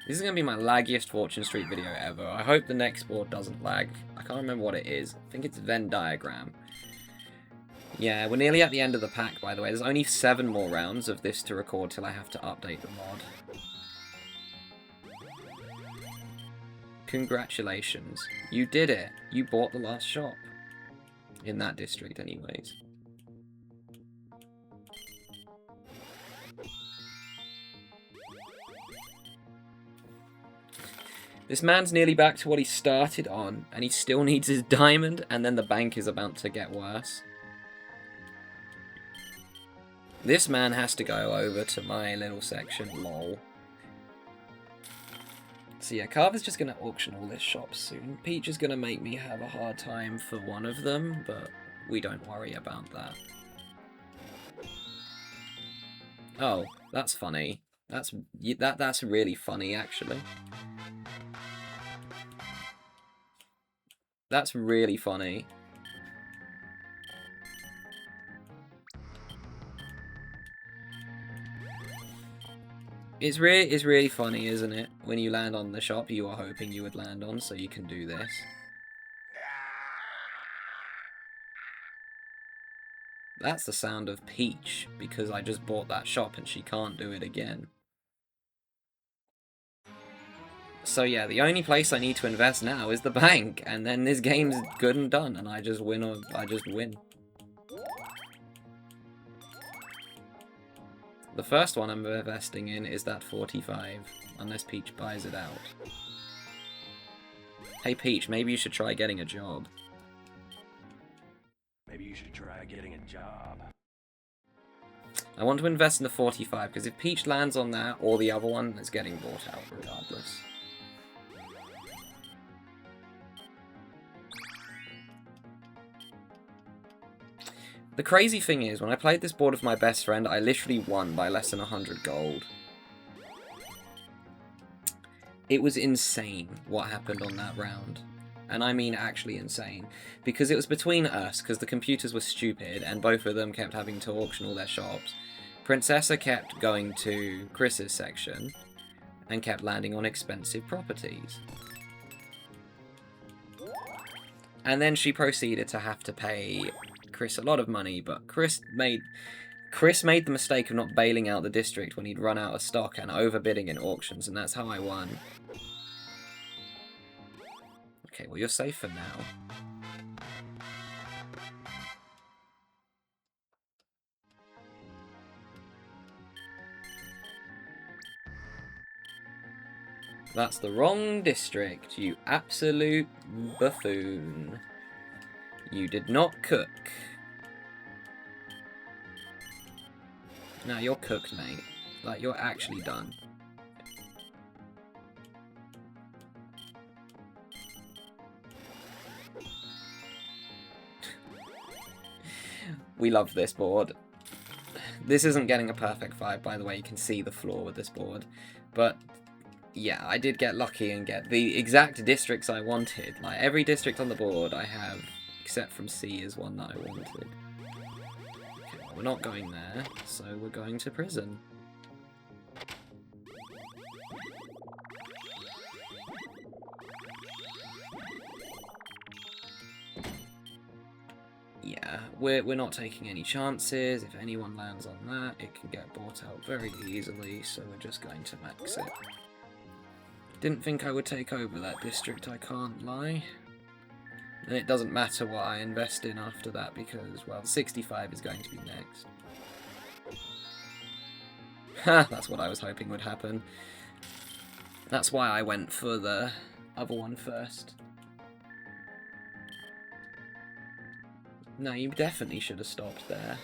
This is going to be my laggiest Fortune Street video ever. I hope the next board doesn't lag. I can't remember what it is. I think it's Venn diagram. Yeah, we're nearly at the end of the pack, by the way. There's only 7 more rounds of this to record till I have to update the mod. Congratulations. You did it. You bought the last shop. In that district, anyways. This man's nearly back to what he started on, and he still needs his diamond, and then the bank is about to get worse. This man has to go over to my little section, lol. So yeah, Carver's just going to auction all this shop soon. Peach is going to make me have a hard time for one of them, but we don't worry about that. Oh, that's funny. That's really funny, actually. That's really funny. It's really funny, isn't it? When you land on the shop you are hoping you would land on, so you can do this. That's the sound of Peach, because I just bought that shop and she can't do it again. So yeah, the only place I need to invest now is the bank, and then this game's good and done, and I just win or I just win. The first one I'm investing in is that 45, unless Peach buys it out. Hey Peach, maybe you should try getting a job. Maybe you should try getting a job. I want to invest in the 45, because if Peach lands on that, or the other one, it's getting bought out regardless. The crazy thing is, when I played this board with my best friend, I literally won by less than 100 gold. It was insane what happened on that round. And I mean actually insane. Because it was between us, because the computers were stupid, and both of them kept having to auction all their shops. Princessa kept going to Chris's section, and kept landing on expensive properties. And then she proceeded to have to pay Chris a lot of money, but Chris made the mistake of not bailing out the district when he'd run out of stock and overbidding in auctions, and that's how I won. Okay, well you're safe for now. That's the wrong district, you absolute buffoon. You did not cook. No, you're cooked, mate. Like, you're actually done. We love this board. This isn't getting a perfect 5, by the way. You can see the flaw with this board. But, yeah, I did get lucky and get the exact districts I wanted. Like, every district on the board I have, except from C, is one that I wanted. Okay, well, we're not going there, so we're going to prison. Yeah, we're not taking any chances. If anyone lands on that, it can get bought out very easily, so we're just going to max it. Didn't think I would take over that district, I can't lie. And it doesn't matter what I invest in after that because, well, 65 is going to be next. Ha! That's what I was hoping would happen. That's why I went for the other one first. No, you definitely should have stopped there.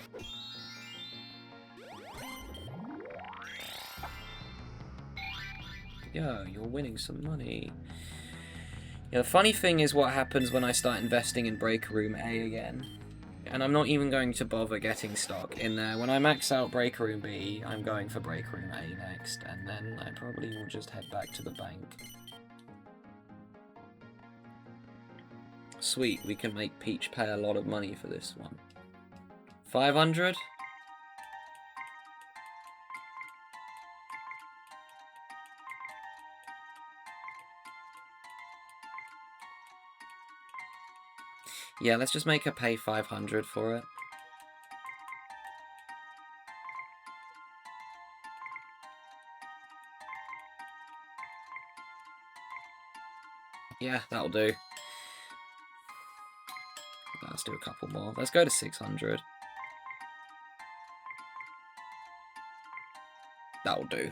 Yo, you're winning some money. Yeah, the funny thing is what happens when I start investing in Break Room A again. And I'm not even going to bother getting stock in there. When I max out Break Room B, I'm going for Break Room A next. And then I probably will just head back to the bank. Sweet, we can make Peach pay a lot of money for this one. 500? Yeah, let's just make her pay 500 for it. Yeah, that'll do. Let's do a couple more. Let's go to 600. That'll do.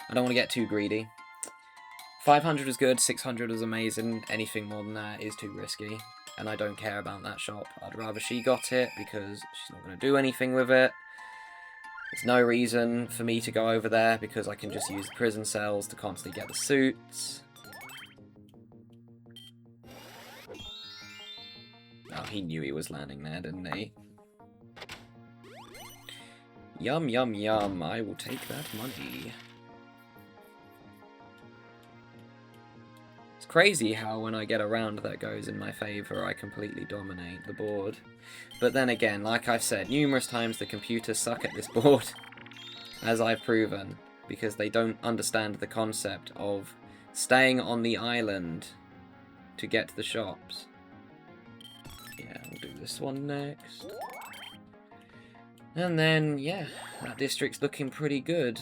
I don't want to get too greedy. 500 is good, 600 is amazing. Anything more than that is too risky. And I don't care about that shop. I'd rather she got it because she's not going to do anything with it. There's no reason for me to go over there because I can just use the prison cells to constantly get the suits. Oh, he knew he was landing there, didn't he? Yum, yum, yum. I will take that money. It's crazy how when I get a round that goes in my favour, I completely dominate the board. But then again, like I've said numerous times, the computers suck at this board. As I've proven. Because they don't understand the concept of staying on the island to get to the shops. Yeah, we'll do this one next. And then, yeah, that district's looking pretty good.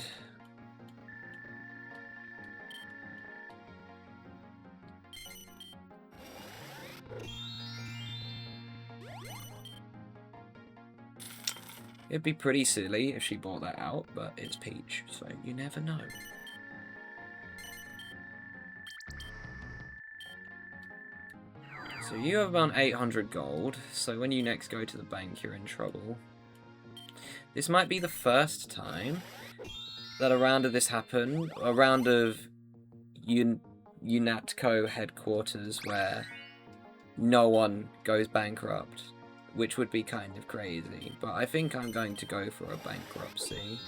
It'd be pretty silly if she bought that out, but it's Peach, so you never know. So you have about 800 gold, so when you next go to the bank, you're in trouble. This might be the first time that a round of this happened, a round of Unatco headquarters where no one goes bankrupt, which would be kind of crazy, but I think I'm going to go for a bankruptcy.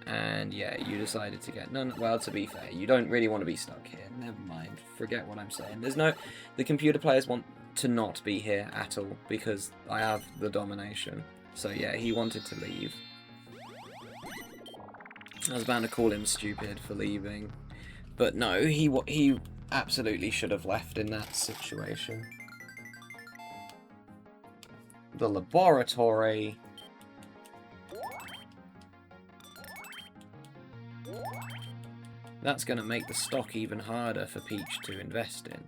And yeah, you decided to get none. Well, to be fair, you don't really want to be stuck here. Never mind. Forget what I'm saying. The computer players want to not be here at all because I have the domination. So yeah, he wanted to leave. I was bound to call him stupid for leaving. But no, he absolutely should have left in that situation. The laboratory. That's going to make the stock even harder for Peach to invest in.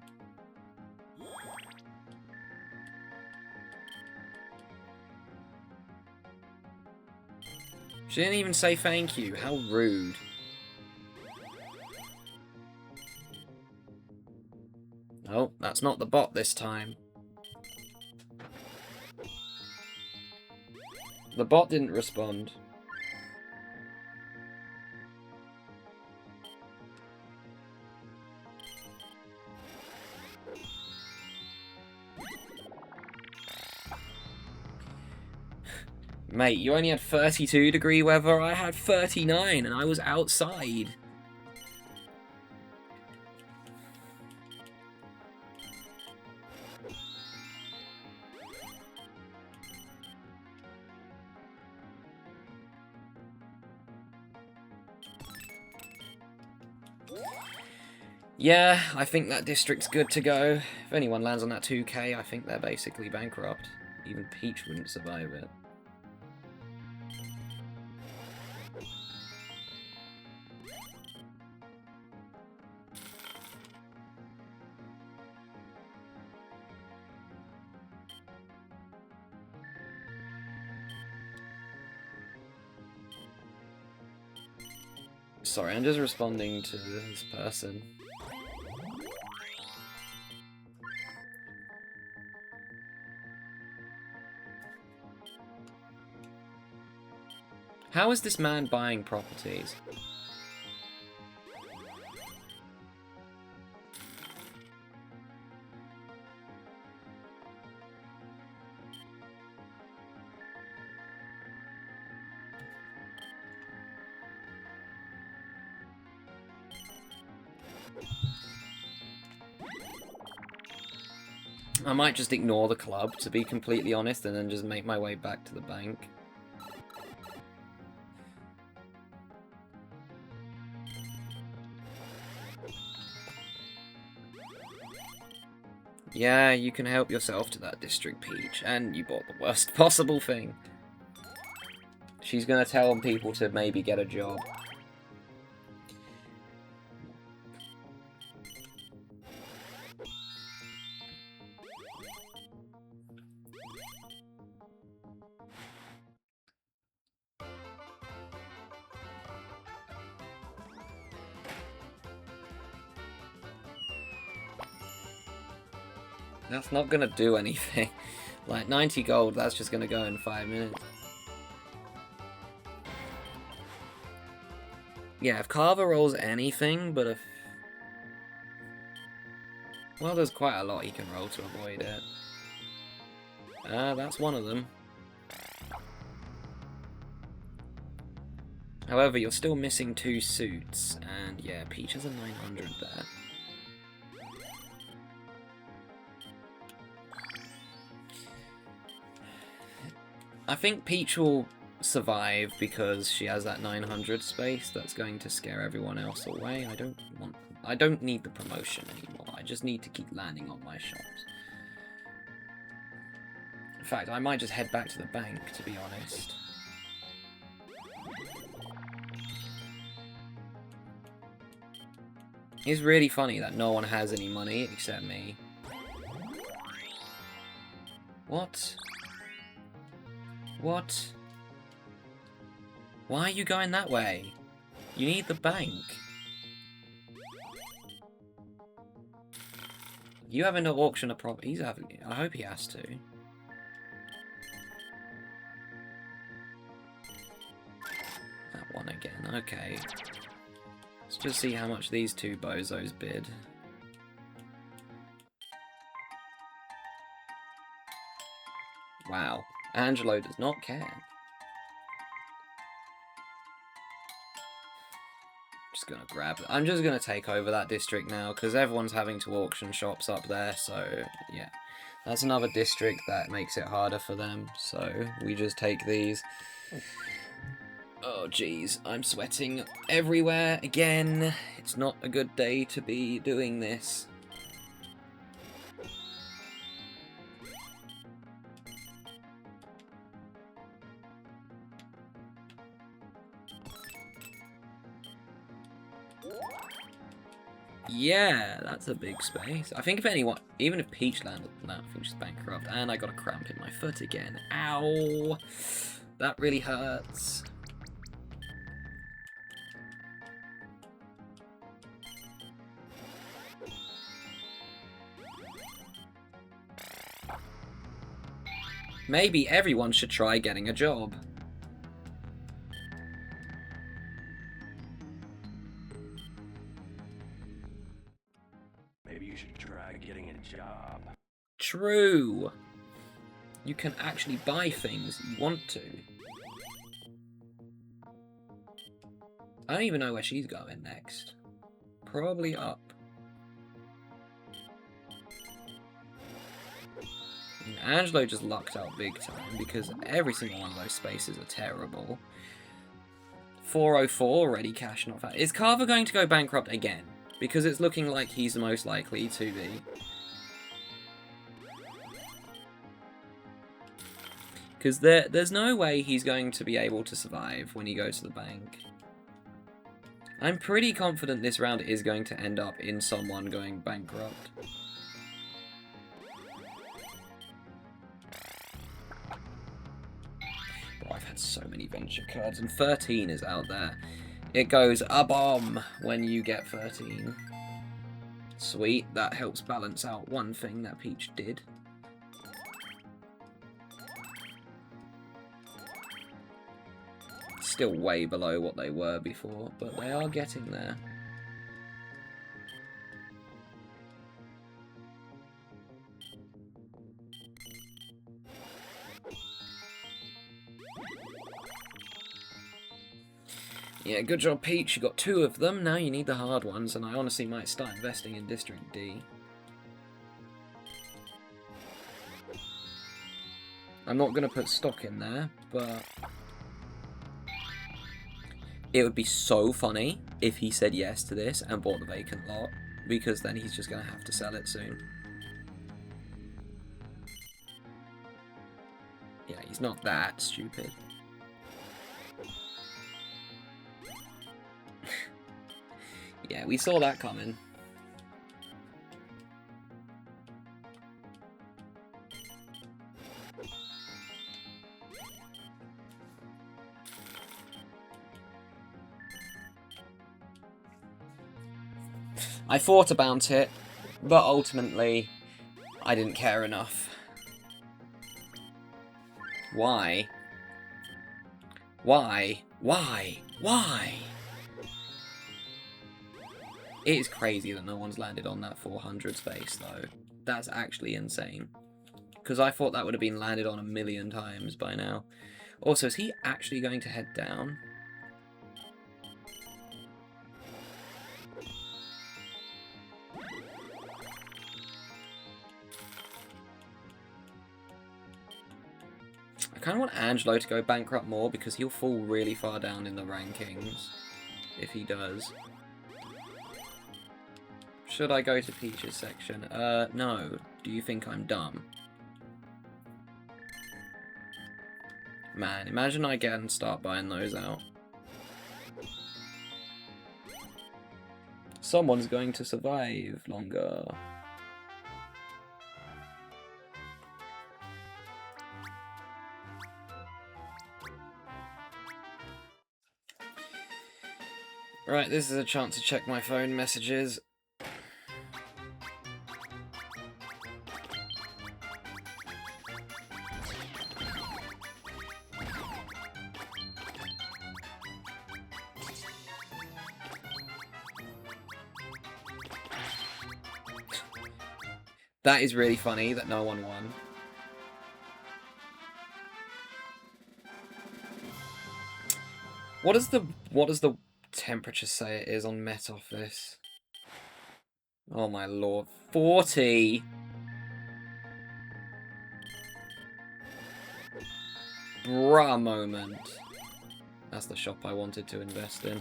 She didn't even say thank you. How rude. Oh, that's not the bot this time. The bot didn't respond. Mate, you only had 32-degree weather, I had 39 and I was outside. Yeah, I think that district's good to go. If anyone lands on that 2k, I think they're basically bankrupt. Even Peach wouldn't survive it. Sorry, I'm just responding to this person. How is this man buying properties? I might just ignore the club, to be completely honest, and then just make my way back to the bank. Yeah, you can help yourself to that district, Peach, and you bought the worst possible thing. She's gonna tell people to maybe get a job. That's not gonna do anything. Like, 90 gold, that's just gonna go in 5 minutes. Yeah, if Carver rolls anything, but if... Well, there's quite a lot he can roll to avoid it. That's one of them. However, you're still missing 2 suits, and yeah, Peach has a 900 there. I think Peach will survive because she has that 900 space that's going to scare everyone else away. I don't need the promotion anymore. I just need to keep landing on my shops. In fact, I might just head back to the bank, to be honest. It's really funny that no one has any money except me. What? What? Why are you going that way? You need the bank. You having to auction a property? He's having. I hope he has to. That one again. Okay. Let's just see how much these 2 bozos bid. Wow. Angelo does not care. I'm just gonna take over that district now, because everyone's having to auction shops up there, so yeah. That's another district that makes it harder for them, so we just take these. Oh jeez, I'm sweating everywhere again. It's not a good day to be doing this. Yeah, that's a big space. I think if anyone, even if Peach landed, no, I think she's bankrupt. And I got a cramp in my foot again. Ow! That really hurts. Maybe everyone should try getting a job. Maybe you should try getting a job. True. You can actually buy things you want to. I don't even know where she's going next. Probably up. And Angelo just lucked out big time because every single one of those spaces are terrible. 404 already cash not found. Is Carver going to go bankrupt again? Because it's looking like he's the most likely to be. Because there's no way he's going to be able to survive when he goes to the bank. I'm pretty confident this round is going to end up in someone going bankrupt. Bro, I've had so many venture cards, and 13 is out there. It goes a bomb when you get 13. Sweet, that helps balance out one thing that Peach did. Still way below what they were before, but they are getting there. Yeah, good job, Peach. You got 2 of them. Now you need the hard ones, and I honestly might start investing in District D. I'm not going to put stock in there, but it would be so funny if he said yes to this and bought the vacant lot, because then he's just going to have to sell it soon. Yeah, he's not that stupid. Yeah, we saw that coming. I thought about it, but ultimately, I didn't care enough. Why? Why? Why? Why? It is crazy that no one's landed on that 400 space, though. That's actually insane. Because I thought that would have been landed on 1,000,000 times by now. Also, is he actually going to head down? I kind of want Angelo to go bankrupt more because he'll fall really far down in the rankings if he does. Should I go to Peach's section? No. Do you think I'm dumb? Man, imagine I get and start buying those out. Someone's going to survive longer. Right, this is a chance to check my phone messages. That is really funny that no one won. What does the temperature say it is on Met Office? Oh my lord. 40! Bruh moment. That's the shop I wanted to invest in.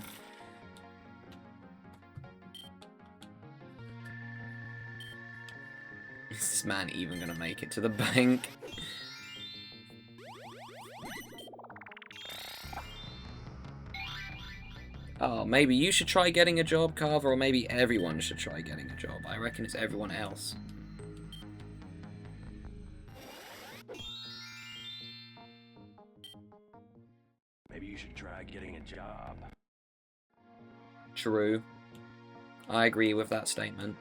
Is this man even gonna make it to the bank? Oh, maybe you should try getting a job, Carver, or maybe everyone should try getting a job. I reckon it's everyone else. Maybe you should try getting a job. True. I agree with that statement.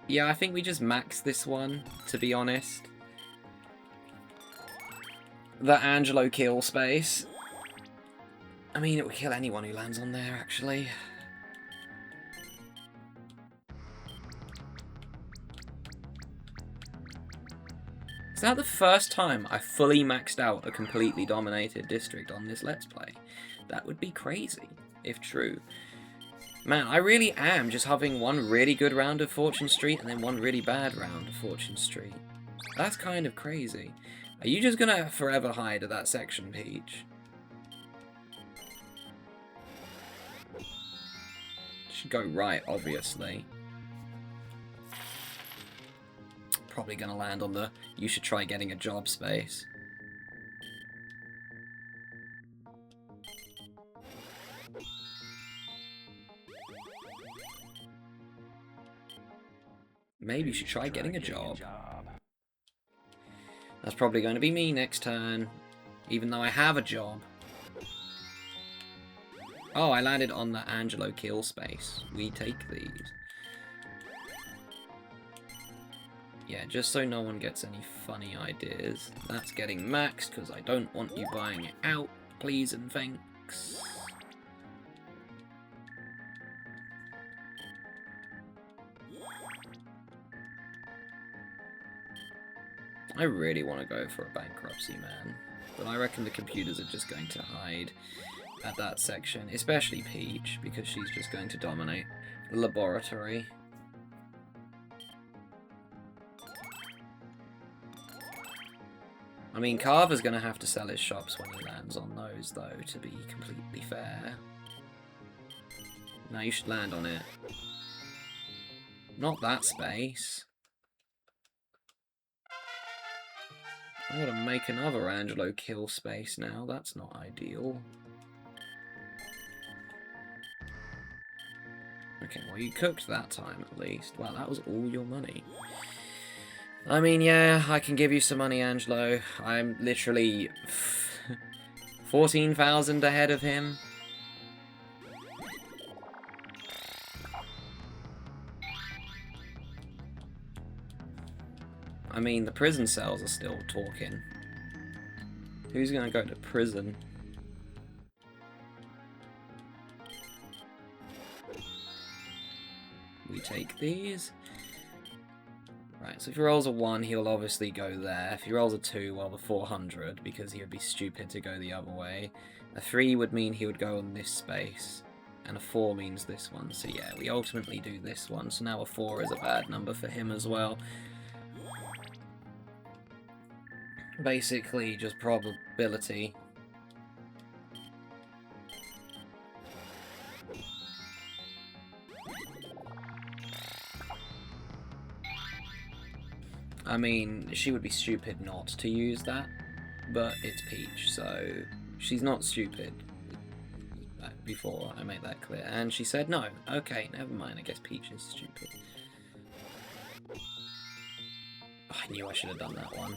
Yeah, I think we just max this one, to be honest. The Angelo kill space. I mean, it would kill anyone who lands on there, actually. Is that the first time I fully maxed out a completely dominated district on this Let's Play? That would be crazy, if true. Man, I really am just having one really good round of Fortune Street and then one really bad round of Fortune Street. That's kind of crazy. Are you just gonna forever hide at that section, Peach? Should go right, obviously. Probably gonna land on the you should try getting a job space. Maybe you should try getting a job. That's probably going to be me next turn, even though I have a job. Oh, I landed on the Angelo kill space. We take these. Yeah, just so no one gets any funny ideas. That's getting maxed because I don't want you buying it out. Please and thanks. I really want to go for a bankruptcy, man. But I reckon the computers are just going to hide at that section. Especially Peach, because she's just going to dominate the laboratory. I mean, Carver's going to have to sell his shops when he lands on those, though, to be completely fair. No, you should land on it. Not that space. I gotta make another Angelo kill space now. That's not ideal. Okay, well, you cooked that time at least. Wow, that was all your money. I mean, yeah, I can give you some money, Angelo. I'm literally 14,000 ahead of him. I mean, the prison cells are still talking. Who's gonna go to prison? We take these. Right, so if he rolls a 1, he'll obviously go there. If he rolls a 2, well, the 400, because he would be stupid to go the other way. A 3 would mean he would go on this space. And a 4 means this one. So yeah, we ultimately do this one. So now a 4 is a bad number for him as well. Basically, just probability. I mean, she would be stupid not to use that, but it's Peach, so she's not stupid. Before I made that clear, and she said no. Okay, never mind, I guess Peach is stupid. Oh, I knew I should have done that one.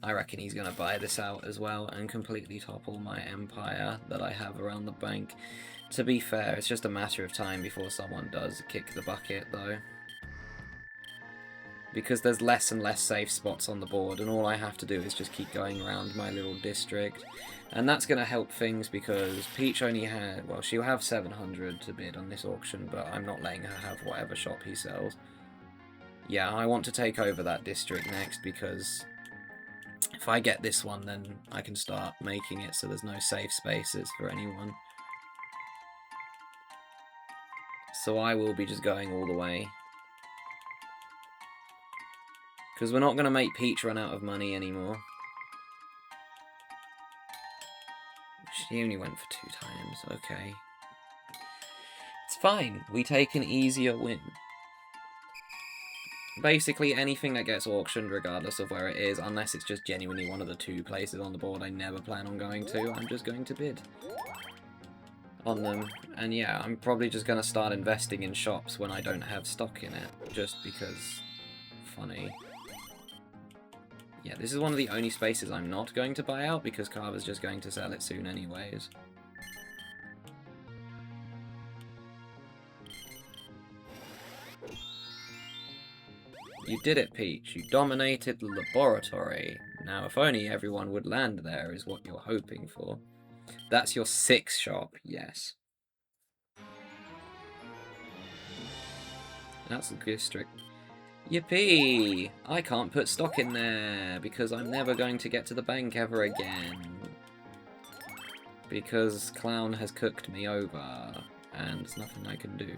I reckon he's going to buy this out as well and completely topple my empire that I have around the bank. To be fair, it's just a matter of time before someone does kick the bucket, though. Because there's less and less safe spots on the board, and all I have to do is just keep going around my little district. And that's going to help things because Peach only had, well, she'll have 700 to bid on this auction, but I'm not letting her have whatever shop he sells. Yeah, I want to take over that district next because if I get this one, then I can start making it so there's no safe spaces for anyone. So I will be just going all the way. Because we're not going to make Peach run out of money anymore. She only went for 2 times, okay. It's fine, we take an easier win. Basically, anything that gets auctioned, regardless of where it is, unless it's just genuinely one of the 2 places on the board I never plan on going to, I'm just going to bid on them. And yeah, I'm probably just going to start investing in shops when I don't have stock in it, just because funny. Yeah, this is one of the only spaces I'm not going to buy out, because Carver's just going to sell it soon anyways. You did it, Peach. You dominated the laboratory. Now, if only everyone would land there is what you're hoping for. That's your 6th shop, yes. That's the district. Yippee! I can't put stock in there because I'm never going to get to the bank ever again. Because Clown has cooked me over and there's nothing I can do.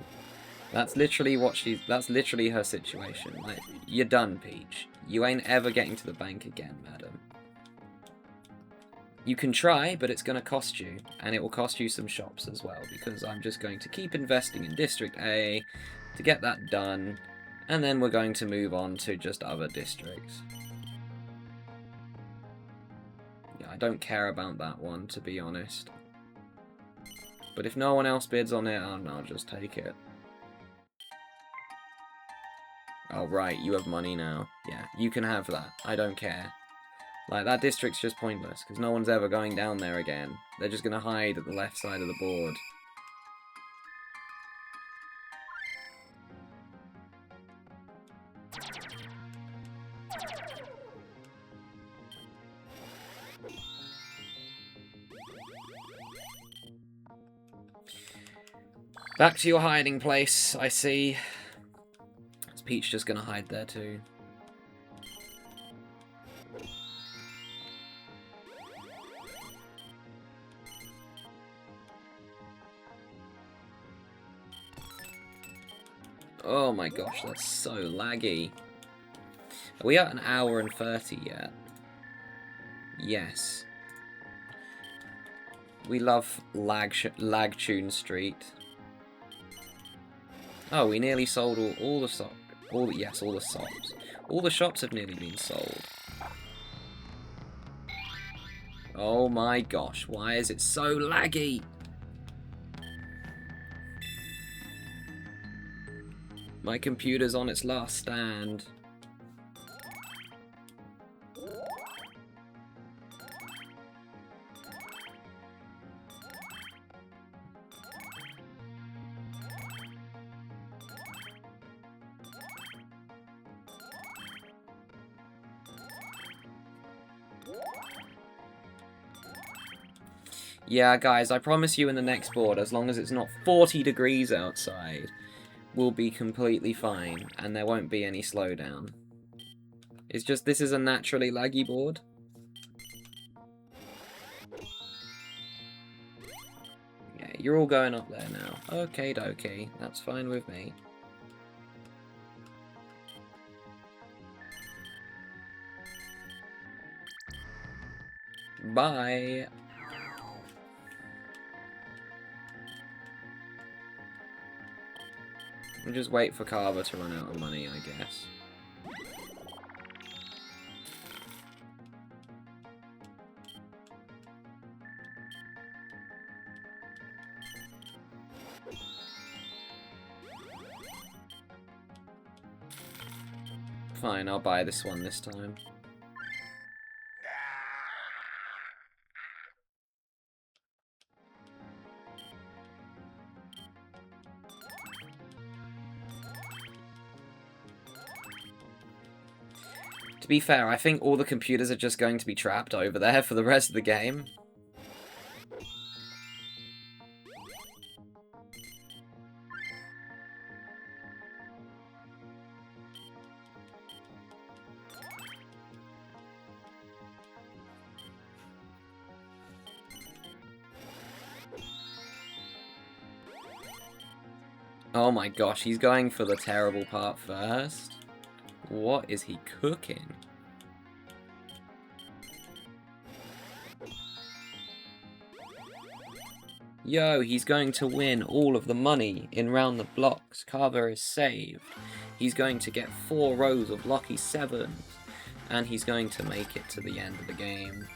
That's literally what that's literally her situation. Like, you're done, Peach. You ain't ever getting to the bank again, madam. You can try, but it's going to cost you. And it will cost you some shops as well, because I'm just going to keep investing in District A to get that done. And then we're going to move on to just other districts. Yeah, I don't care about that one, to be honest. But if no one else bids on it, I'll just take it. Oh, right, you have money now. Yeah, you can have that. I don't care. Like, that district's just pointless, because no one's ever going down there again. They're just going to hide at the left side of the board. Back to your hiding place, I see. Is Peach just going to hide there too? Oh my gosh, that's so laggy. Are we at an hour and 30 yet? Yes. We love Lagtune Street. Oh, we nearly sold all the shops. All the shops. All the shops have nearly been sold. Oh my gosh, why is it so laggy? My computer's on its last stand. Yeah, guys, I promise you in the next board, as long as it's not 40 degrees outside, we'll be completely fine, and there won't be any slowdown. It's just, this is a naturally laggy board. Yeah, you're all going up there now. Okie dokie, that's fine with me. Bye! We'll just wait for Carver to run out of money, I guess. Fine, I'll buy this one this time. To be fair, I think all the computers are just going to be trapped over there for the rest of the game. Oh my gosh, he's going for the terrible part first. What is he cooking? Yo, he's going to win all of the money in round the blocks. Carver is saved. He's going to get 4 rows of lucky 7s. And he's going to make it to the end of the game.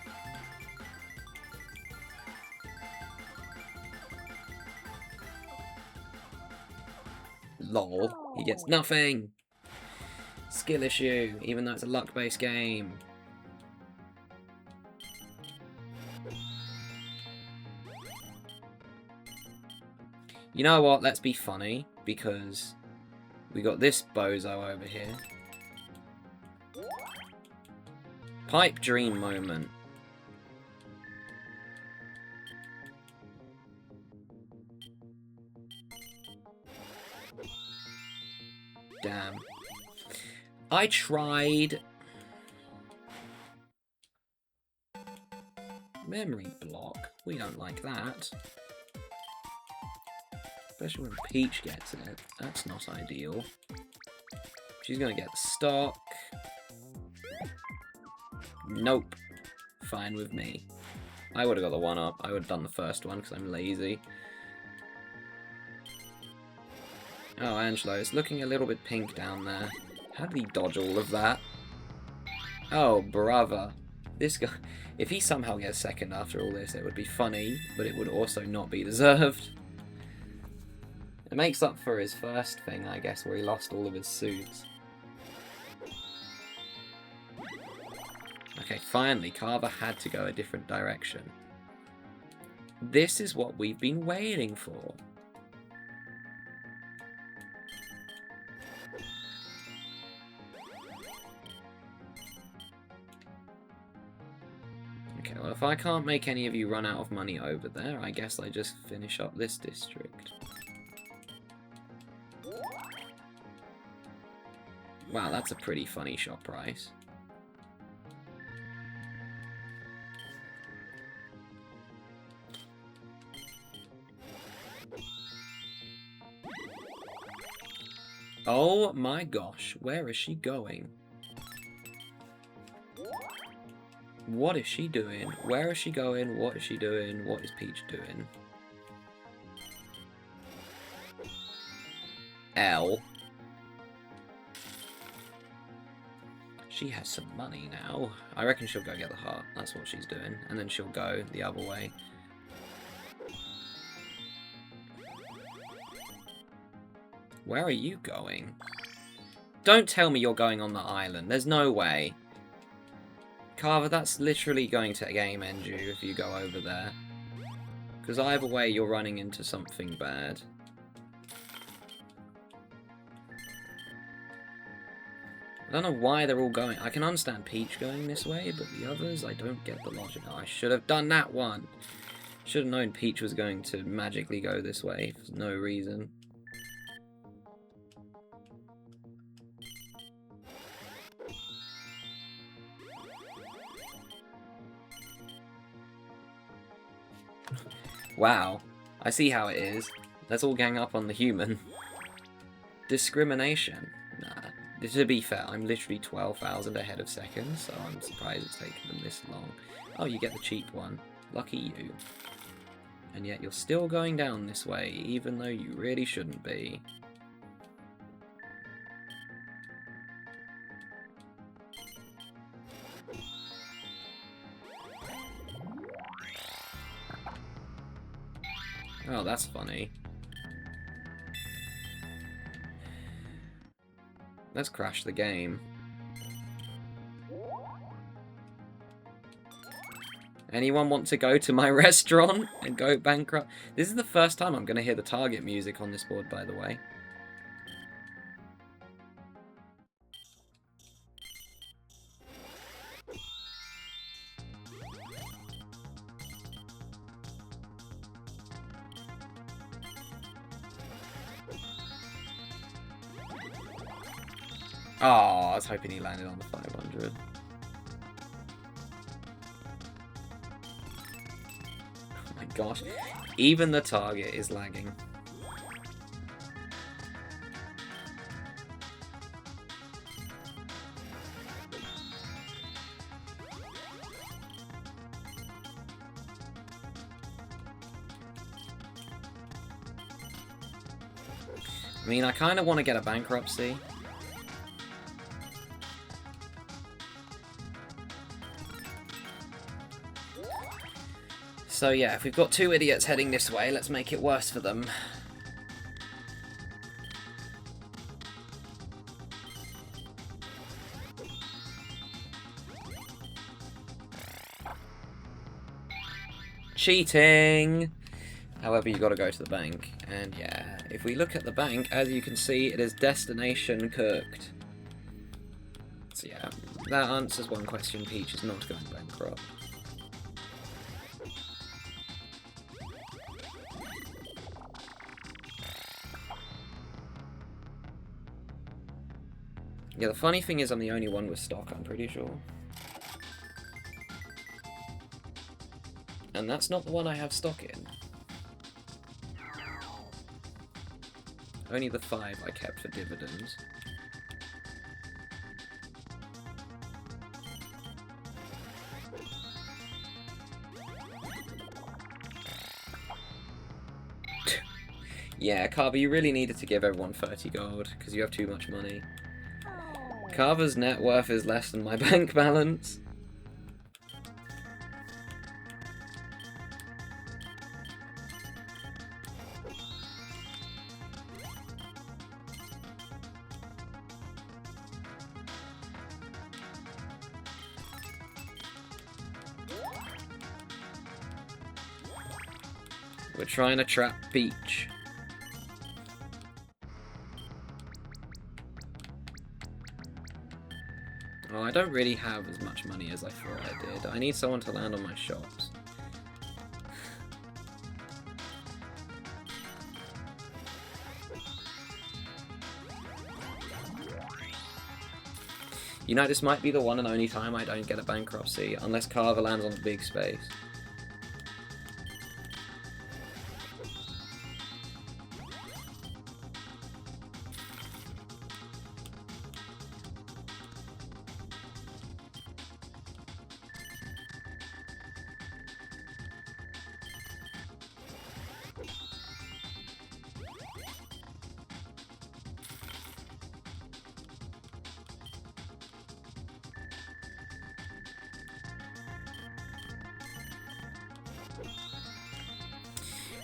Lol, he gets nothing! Skill issue, even though it's a luck-based game. You know what, let's be funny, because we got this bozo over here. Pipe dream moment. Damn. I tried... Memory block. We don't like that. Especially when Peach gets it. That's not ideal. She's gonna get the stock. Nope. Fine with me. I would have got the one up. I would have done the first one because I'm lazy. Oh, Angelo, it's looking a little bit pink down there. How did he dodge all of that? Oh, brother. This guy... If he somehow gets second after all this, it would be funny, but it would also not be deserved. It makes up for his first thing, I guess, where he lost all of his suits. Okay, finally, Carver had to go a different direction. This is what we've been waiting for. Okay, well, if I can't make any of you run out of money over there, I guess I just finish up this district. Wow, that's a pretty funny shop price. Oh my gosh, where is she going? What is she doing? Where is she going? What is she doing? What is Peach doing? L. She has some money now. I reckon she'll go get the heart. That's what she's doing. And then she'll go the other way. Where are you going? Don't tell me you're going on the island. There's no way. Carver, that's literally going to game end you if you go over there. Because either way, you're running into something bad. I don't know why they're all going... I can understand Peach going this way, but the others, I don't get the logic. Oh, I should have done that one. Should have known Peach was going to magically go this way for no reason. Wow. I see how it is. Let's all gang up on the human. Discrimination. Nah. To be fair, I'm literally 12,000 ahead of second, so I'm surprised it's taken them this long. Oh, you get the cheap one. Lucky you. And yet you're still going down this way, even though you really shouldn't be. Oh, that's funny. Let's crash the game. Anyone want to go to my restaurant and go bankrupt? This is the first time I'm going to hear the target music on this board, by the way. Oh, I was hoping he landed on the 500. Oh my gosh. Even the target is lagging. I mean, I kind of want to get a bankruptcy. So yeah, if we've got two idiots heading this way, let's make it worse for them. Cheating! However, you got to go to the bank. And yeah, if we look at the bank, as you can see, it is destination cooked. So yeah, that answers one question. Peach is not going bankrupt. Yeah, the funny thing is I'm the only one with stock, I'm pretty sure. And that's not the one I have stock in. Only the 5 I kept for dividends. Yeah, Carver, you really needed to give everyone 30 gold, because you have too much money. Carver's net worth is less than my bank balance. We're trying to trap Peach. Oh, I don't really have as much money as I thought I did. I need someone to land on my shops. You know, this might be the one and only time I don't get a bankruptcy, unless Carver lands on the big space.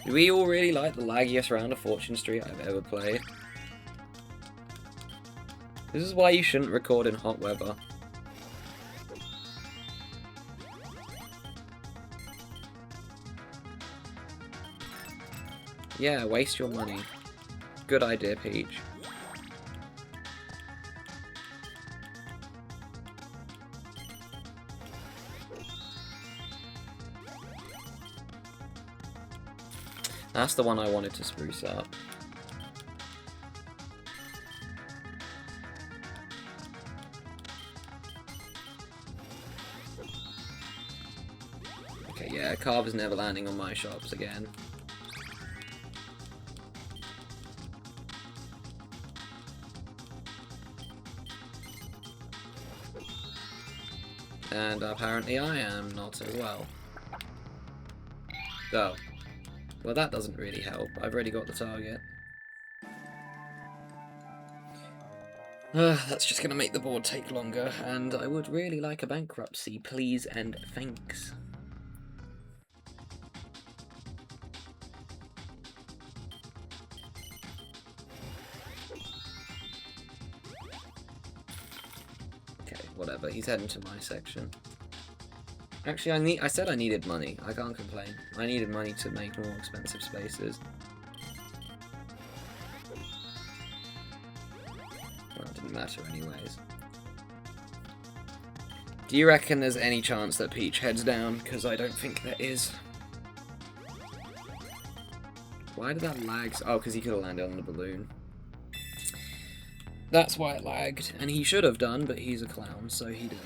Do we all really like the laggiest round of Fortune Street I've ever played? This is why you shouldn't record in hot weather. Yeah, waste your money. Good idea, Peach. That's the one I wanted to spruce up. Okay, yeah, Carver's never landing on my shops again. And apparently I am not as well. Oh. Well, that doesn't really help. I've already got the target. That's just going to make the board take longer, and I would really like a bankruptcy, please and thanks. Okay, whatever. He's heading to my section. Actually, I said I needed money. I can't complain. I needed money to make more expensive spaces. Well, it didn't matter anyways. Do you reckon there's any chance that Peach heads down? Because I don't think there is. Why did that lag? Oh, because he could have landed on the balloon. That's why it lagged. And he should have done, but he's a clown, so he didn't.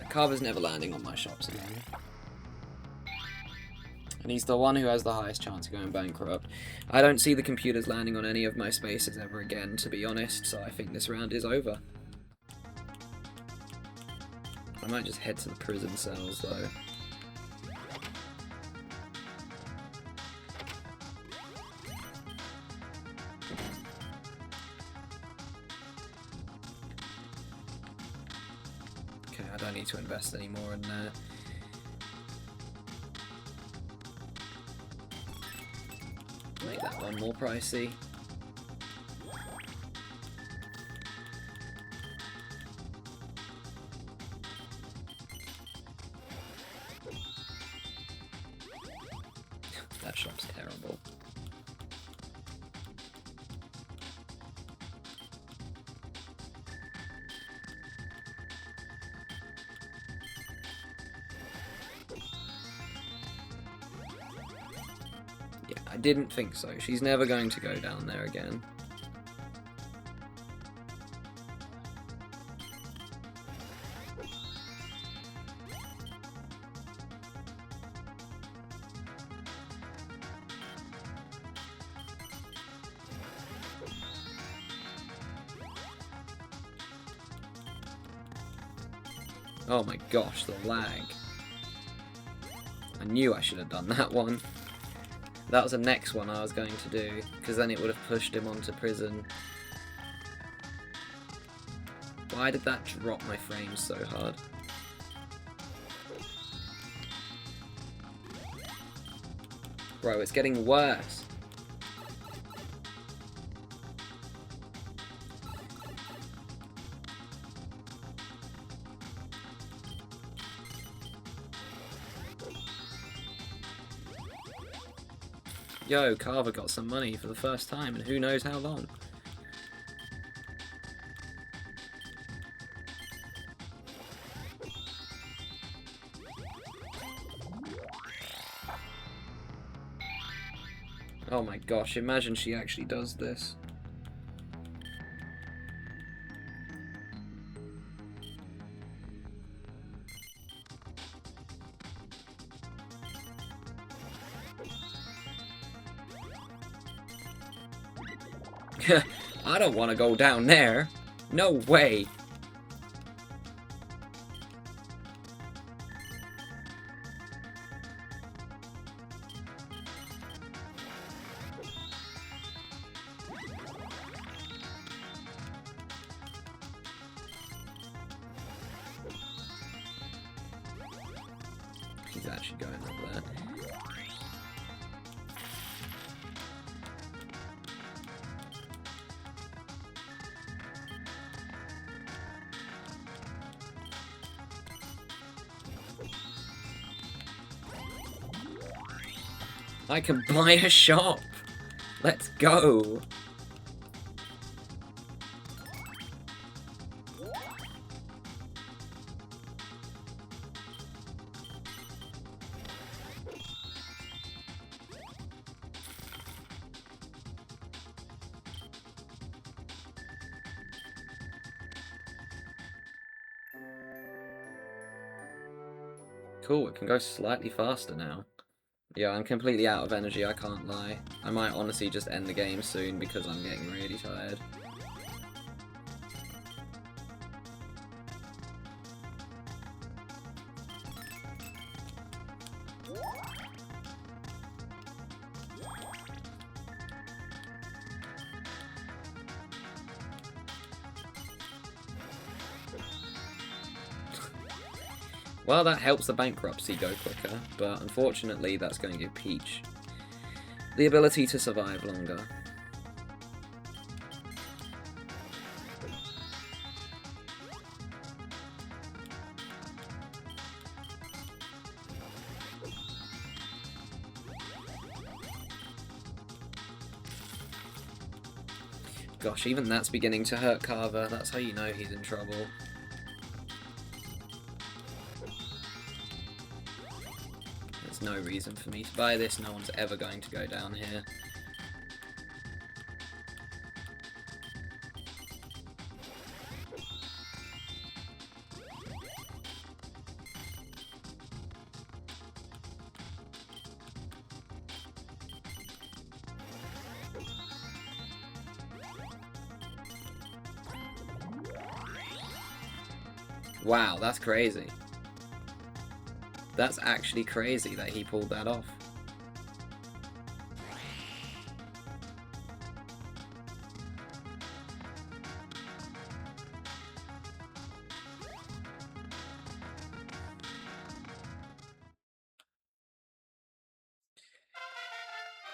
Carver's never landing on my shops again. And he's the one who has the highest chance of going bankrupt. I don't see the computers landing on any of my spaces ever again, to be honest, so I think this round is over. I might just head to the prison cells, though. I don't need to invest any more in that. Make that one more pricey. That shop's terrible. I didn't think so. She's never going to go down there again. Oh my gosh, the lag. I knew I should have done that one. That was the next one I was going to do, because then it would have pushed him onto prison. Why did that drop my frames so hard? Bro, it's getting worse. Yo, Carver got some money for the first time in who knows how long. Oh my gosh, imagine she actually does this. I don't want to go down there. No way. He's actually going up there. I can buy a shop! Let's go! Cool, it can go slightly faster now. Yeah, I'm completely out of energy, I can't lie. I might honestly just end the game soon because I'm getting really tired. Well, that helps the bankruptcy go quicker, but unfortunately that's going to give Peach the ability to survive longer. Gosh, even that's beginning to hurt Carver. That's how you know he's in trouble. There's no reason for me to buy this. No one's ever going to go down here. Wow, that's crazy. That's actually crazy that he pulled that off.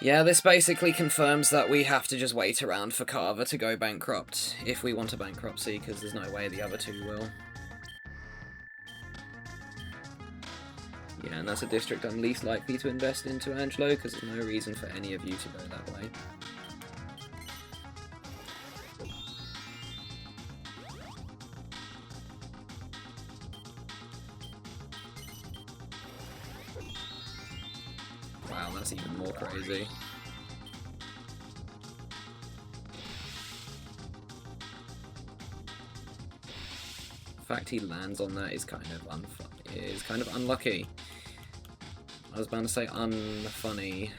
Yeah, this basically confirms that we have to just wait around for Carver to go bankrupt, if we want a bankruptcy, because there's no way the other two will. Yeah, and that's a district I'm least likely to invest into, Angelo, because there's no reason for any of you to go that way. Wow, that's even more crazy. fact he lands on that is kind of unlucky. I was bound to say unfunny.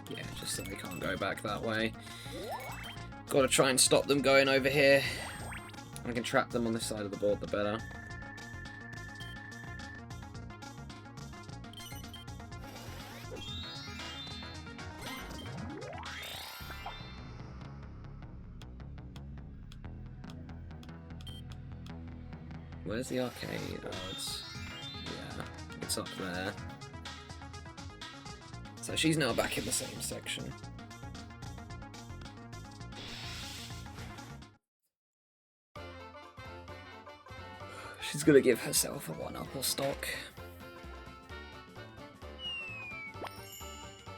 Yeah, just so they can't go back that way. Gotta try and stop them going over here. I can trap them on this side of the board, the better. Where's the arcade? Oh, it's up there. So she's now back in the same section. She's gonna give herself a 1-up or stock.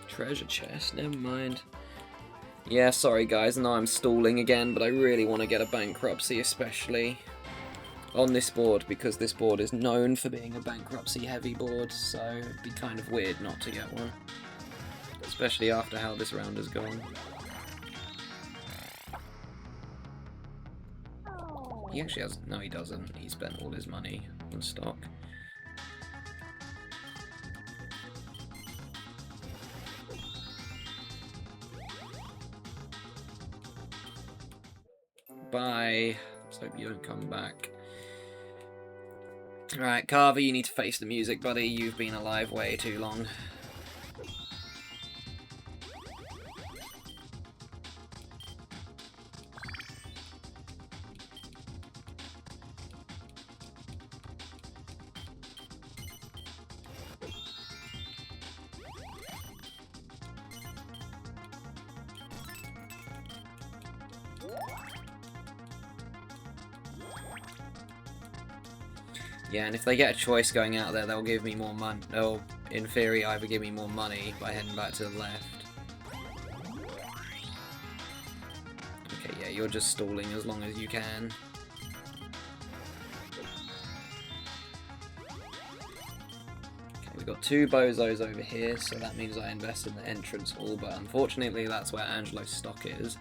Treasure chest, never mind. Yeah, sorry guys, now I'm stalling again, but I really want to get a bankruptcy, especially on this board, because this board is known for being a bankruptcy heavy board, so it'd be kind of weird not to get one. Especially after how this round has gone. He actually has... no, he doesn't. He spent all his money on stock. Bye. Let's hope you don't come back. Alright, Carver, you need to face the music, buddy. You've been alive way too long. Yeah, and if they get a choice going out there, they'll give me more money. They'll, in theory, either give me more money by heading back to the left. Okay, yeah, you're just stalling as long as you can. Okay, we've got 2 bozos over here, so that means I invest in the entrance hall, but unfortunately that's where Angelo's stock is.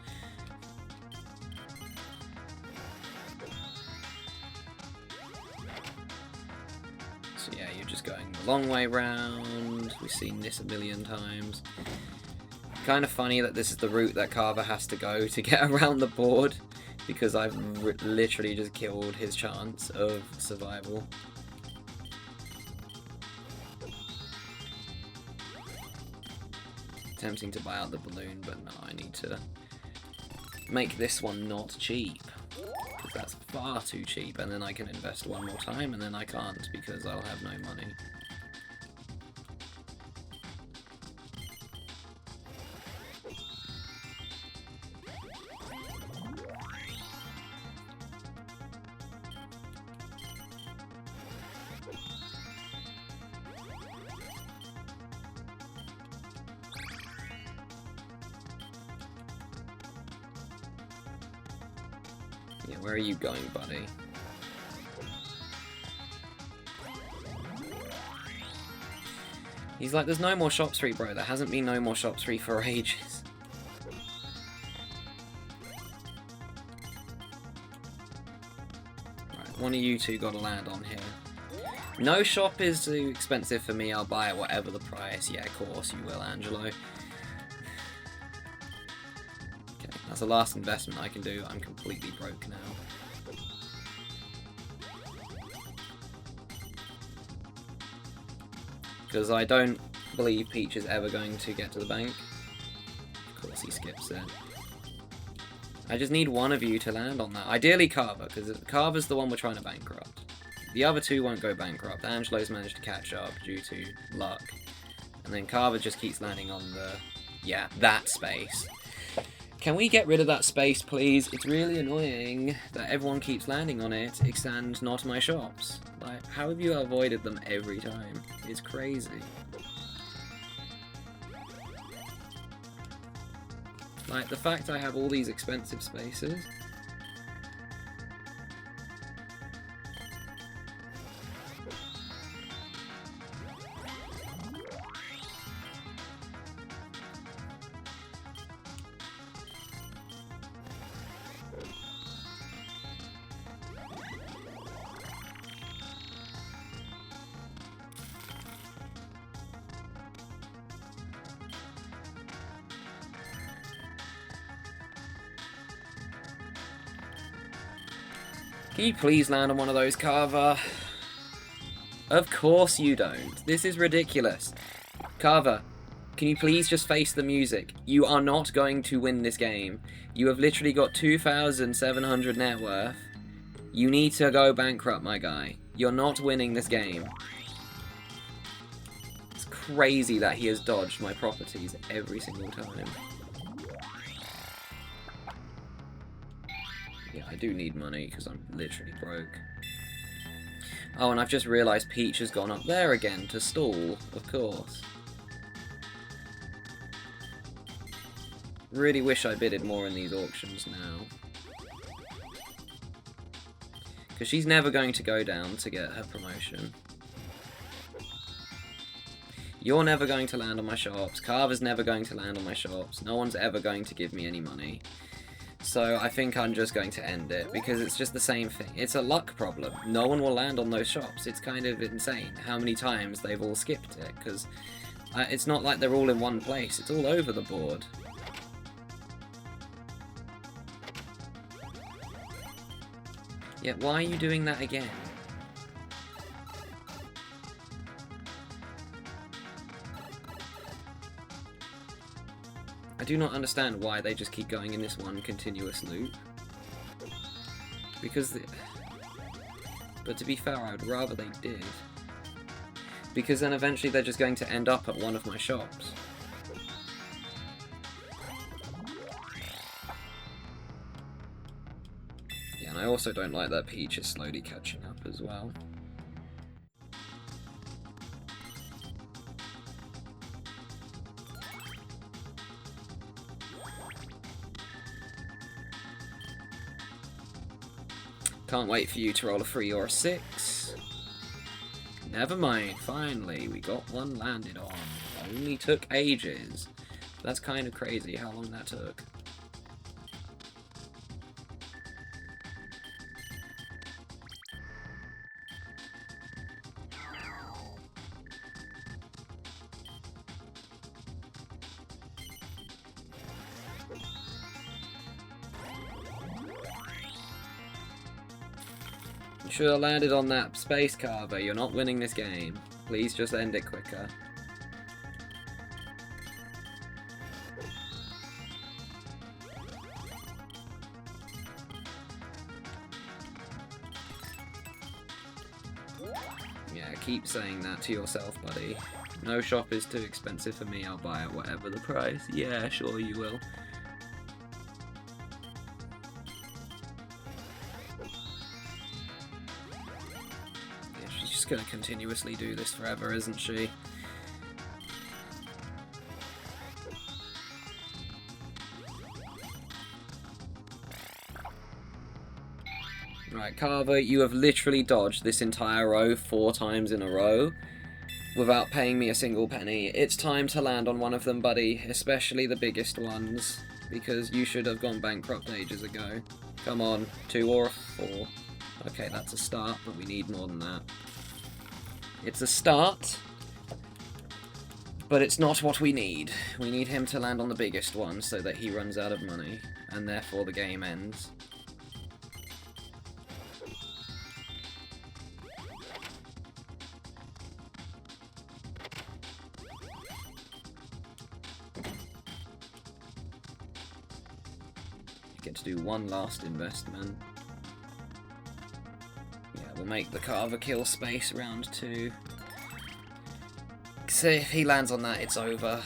So yeah, you're just going the long way round. We've seen this a million times. Kind of funny that this is the route that Carver has to go to get around the board, because I've literally just killed his chance of survival. Tempting to buy out the balloon, but no, I need to make this one not cheap. Because that's far too cheap, and then I can invest one more time, and then I can't because I'll have no money. Yeah, where are you going, buddy? He's like, there's no more shops free, bro. There hasn't been no more shops free for ages. Right, one of you two got to land on here. No shop is too expensive for me. I'll buy it whatever the price. Yeah, of course you will, Angelo. Okay, that's the last investment I can do. I'm completely broke now. Because I don't believe Peach is ever going to get to the bank. Of course he skips it. I just need one of you to land on that. Ideally Carver, because Carver's the one we're trying to bankrupt. The other two won't go bankrupt. Angelo's managed to catch up due to luck. And then Carver just keeps landing on the... yeah, that space. Can we get rid of that space, please? It's really annoying that everyone keeps landing on it, and not my shops. Like, how have you avoided them every time? It's crazy. Like, the fact I have all these expensive spaces... Can you please land on one of those, Carver? Of course you don't. This is ridiculous. Carver, can you please just face the music? You are not going to win this game. You have literally got 2,700 net worth. You need to go bankrupt, my guy. You're not winning this game. It's crazy that he has dodged my properties every single time. Yeah, I do need money because I'm literally broke. Oh, and I've just realised Peach has gone up there again to stall, of course. Really wish I bidded more in these auctions now. Because she's never going to go down to get her promotion. You're never going to land on my shops. Carver's never going to land on my shops. No one's ever going to give me any money. So I think I'm just going to end it, because it's just the same thing. It's a luck problem. No one will land on those shops. It's kind of insane how many times they've all skipped it, because it's not like they're all in one place. It's all over the board. Yeah, why are you doing that again? I do not understand why they just keep going in this one continuous loop. Because but to be fair, I would rather they did. Because then eventually they're just going to end up at one of my shops. Yeah, and I also don't like that Peach is slowly catching up as well. Can't wait for you to roll a 3 or a 6. Never mind, finally, we got one landed on. Only took ages. That's kind of crazy how long that took. You should have landed on that space, Carver. You're not winning this game. Please just end it quicker. Yeah, keep saying that to yourself, buddy. No shop is too expensive for me. I'll buy it whatever the price. Yeah, sure you will. Gonna continuously do this forever, isn't she? Right, Carver, you have literally dodged this entire row 4 times in a row without paying me a single penny. It's time to land on one of them, buddy, especially the biggest ones, because you should have gone bankrupt ages ago. Come on, 2 or a 4. Okay, that's a start, but we need more than that. It's a start, but it's not what we need. We need him to land on the biggest one so that he runs out of money, and therefore the game ends. You get to do one last investment. We'll make the Carver kill space round 2. So if he lands on that, it's over.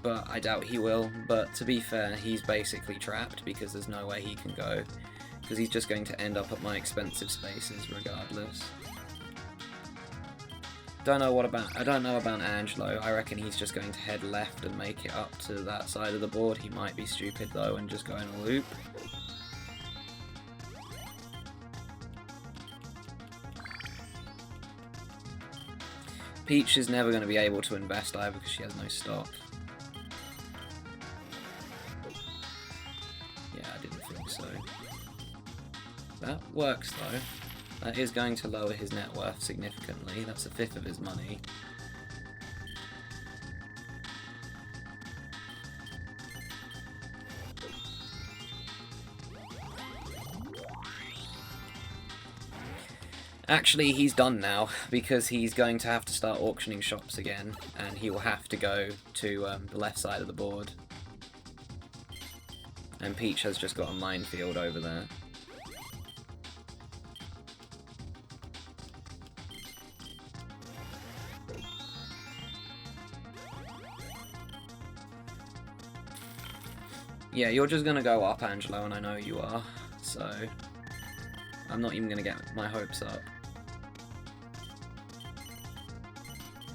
But I doubt he will. But to be fair, he's basically trapped because there's no way he can go. Because he's just going to end up at my expensive spaces regardless. I don't know about Angelo. I reckon he's just going to head left and make it up to that side of the board. He might be stupid though and just go in a loop. Peach is never going to be able to invest either because she has no stock. Yeah, I didn't think so. That works though. That is going to lower his net worth significantly. That's 1/5 of his money. Actually, he's done now, because he's going to have to start auctioning shops again, and he will have to go to the left side of the board. And Peach has just got a minefield over there. Yeah, you're just going to go up, Angelo, and I know you are, so I'm not even going to get my hopes up.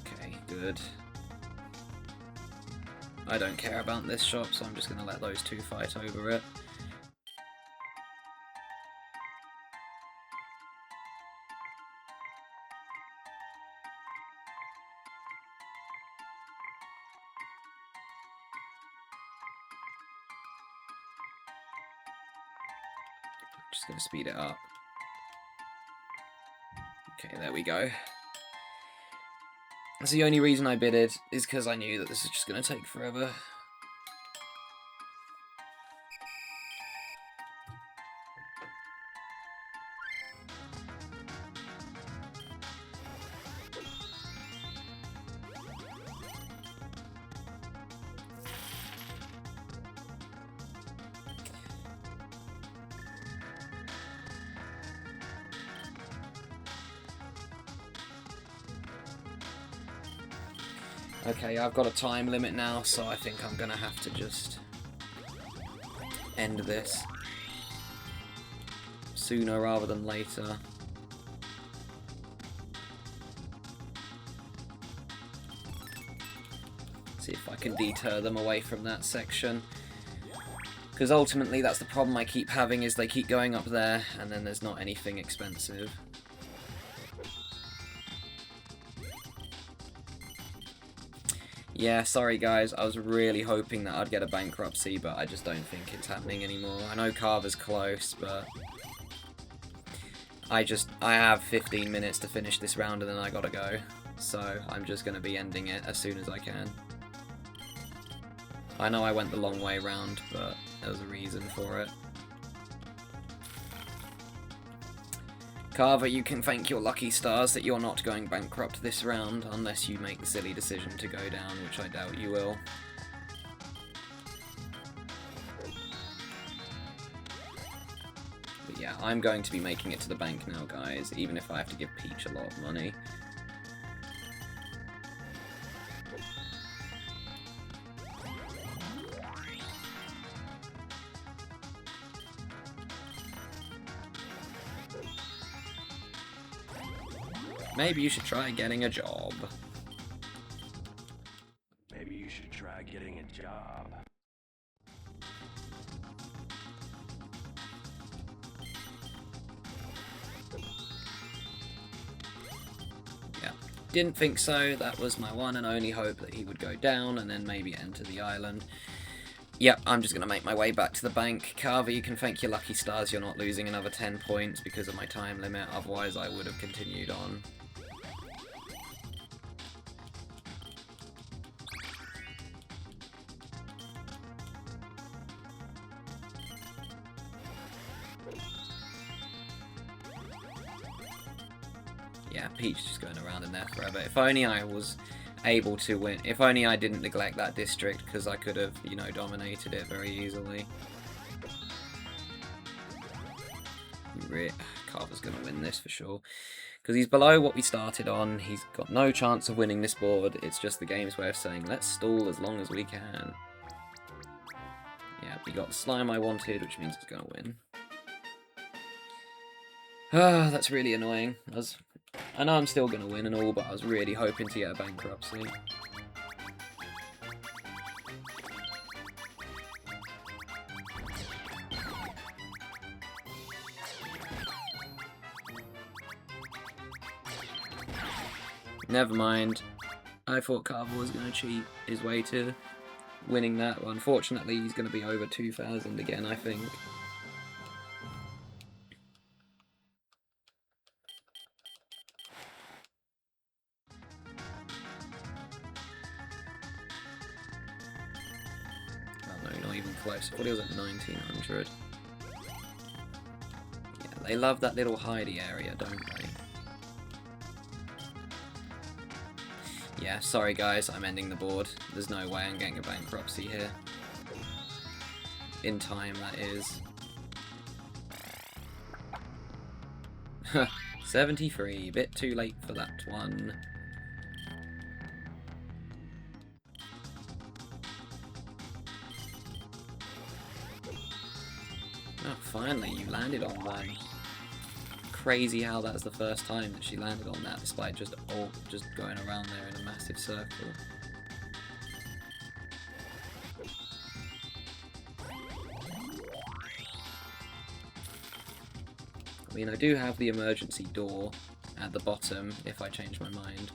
Okay, good. I don't care about this shop, so I'm just going to let those two fight over it. Just going to speed it up. Okay, there we go. That's the only reason I bid it, is because I knew that this is just going to take forever. Okay, I've got a time limit now, so I think I'm gonna have to just end this sooner rather than later. See if I can deter them away from that section. Because ultimately that's the problem I keep having, is they keep going up there and then there's not anything expensive. Yeah, sorry guys, I was really hoping that I'd get a bankruptcy, but I just don't think it's happening anymore. I know Carver's close, but I have 15 minutes to finish this round and then I gotta go. So I'm just gonna be ending it as soon as I can. I know I went the long way round, but there was a reason for it. Carver, you can thank your lucky stars that you're not going bankrupt this round, unless you make the silly decision to go down, which I doubt you will. But yeah, I'm going to be making it to the bank now, guys, even if I have to give Peach a lot of money. Maybe you should try getting a job. Maybe you should try getting a job. Yeah, didn't think so. That was my one and only hope, that he would go down and then maybe enter the island. Yep, I'm just going to make my way back to the bank. Carver, you can thank your lucky stars you're not losing another 10 points because of my time limit, otherwise I would have continued on. Yeah, Peach just going around in there forever. If only I was able to win. If only I didn't neglect that district, because I could have, you know, dominated it very easily. Carver's going to win this for sure. Because he's below what we started on. He's got no chance of winning this board. It's just the game's way of saying, let's stall as long as we can. Yeah, we got the slime I wanted, which means it's going to win. Ah, that's really annoying. I know I'm still going to win and all, but I was really hoping to get a bankruptcy. Never mind. I thought Carver was going to cheat his way to winning that. Well, unfortunately, he's going to be over 2,000 again, I think. Not even close. I thought he was at 1,900. Yeah, they love that little hidey area, don't they? Yeah, sorry guys, I'm ending the board. There's no way I'm getting a bankruptcy here. In time, that is. 73, bit too late for that one. Oh, finally, you landed on one. Crazy how that's the first time that she landed on that, despite just going around there in a massive circle. I mean, I do have the emergency door at the bottom if I change my mind.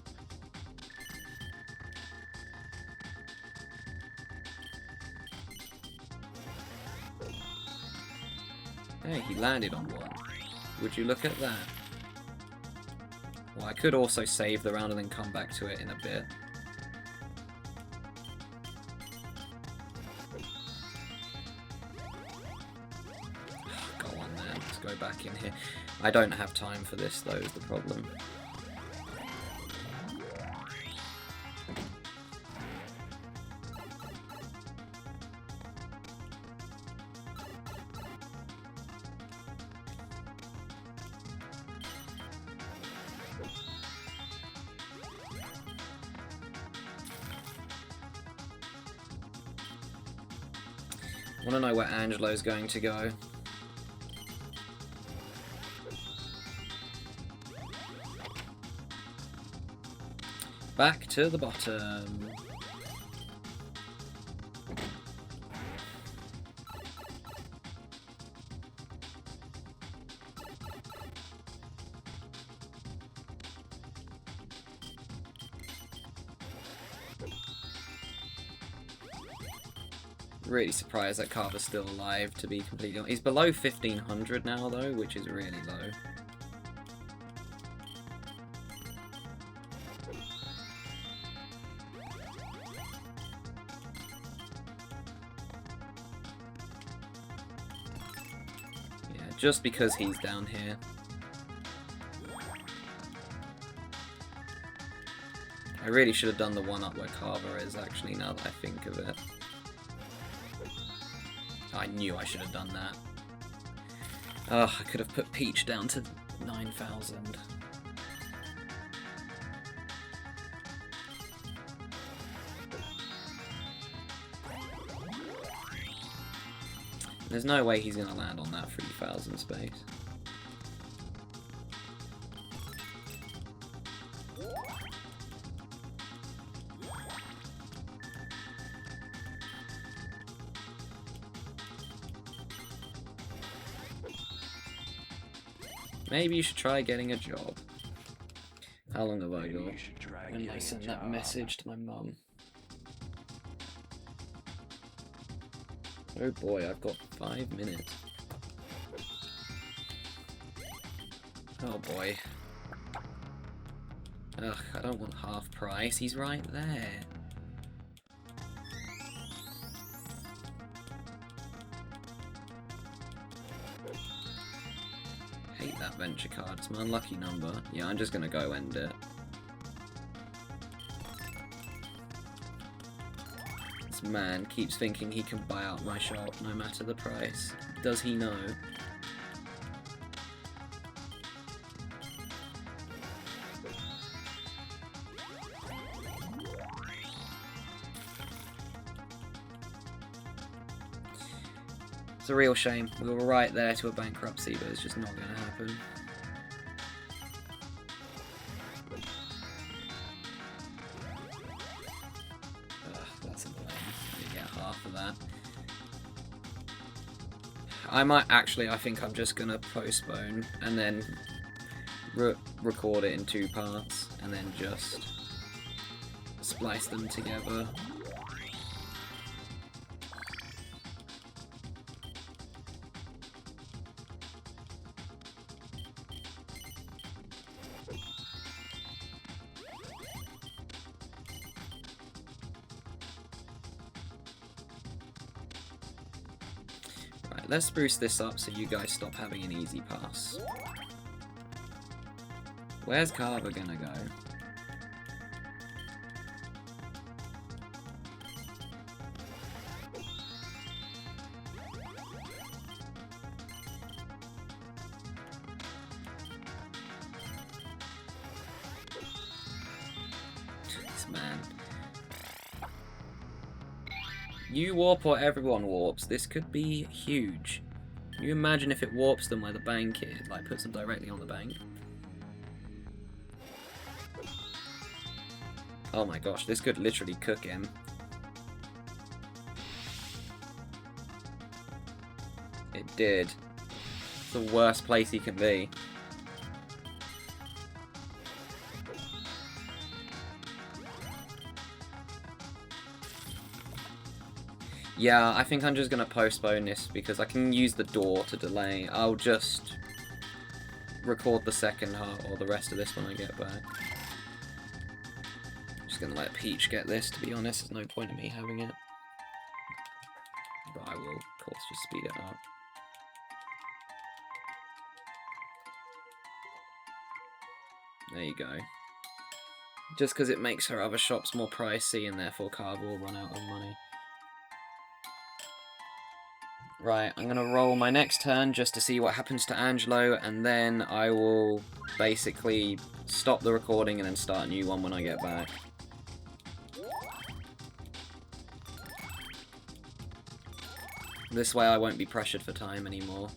Hey, he landed on one. Would you look at that? Well, I could also save the round and then come back to it in a bit. Go on then, let's go back in here. I don't have time for this though, is the problem. I want to know where Angelo's going to go. Back to the bottom. Really surprised that Carver's still alive, to be completely honest. He's below 1500 now, though, which is really low. Yeah, just because he's down here. I really should have done the one up where Carver is, actually, now that I think of it. I knew I should have done that. Ugh, I could have put Peach down to 9,000. There's no way he's going to land on that 3,000 space. Maybe you should try getting a job. How long have I got? When I sent that message to my mum. Oh boy, I've got 5 minutes. Oh boy. Ugh, I don't want half price. He's right there. Hate that venture card. It's my unlucky number. Yeah, I'm just gonna go end it. This man keeps thinking he can buy out my shop no matter the price. Does he know? It's a real shame. We were right there to a bankruptcy, but it's just not going to happen. Ugh, that's annoying. I didn't get half of that. I might actually, I think I'm just going to postpone and then record it in 2 parts and then just splice them together. Let's spruce this up so you guys stop having an easy pass. Where's Carver gonna go? this man. You warp or everyone warps. This could be huge. Can you imagine if it warps them where the bank is? Like, puts them directly on the bank? Oh my gosh, this could literally cook him. It did. It's the worst place he can be. Yeah, I think I'm just going to postpone this because I can use the door to delay. I'll just record the second half or the rest of this when I get back. Just going to let Peach get this, to be honest. There's no point in me having it. But I will, of course, just speed it up. There you go. Just because it makes her other shops more pricey and therefore Carver will run out of money. Right, I'm going to roll my next turn just to see what happens to Angelo, and then I will basically stop the recording and then start a new one when I get back. This way I won't be pressured for time anymore.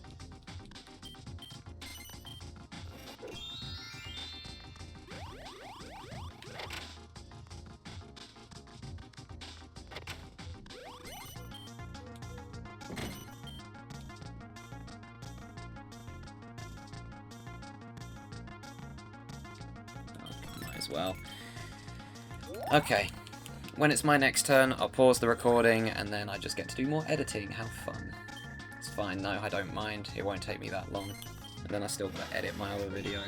Well. Okay. When it's my next turn, I'll pause the recording, and then I just get to do more editing. How fun. It's fine, no, I don't mind. It won't take me that long. And then I still gotta edit my other video.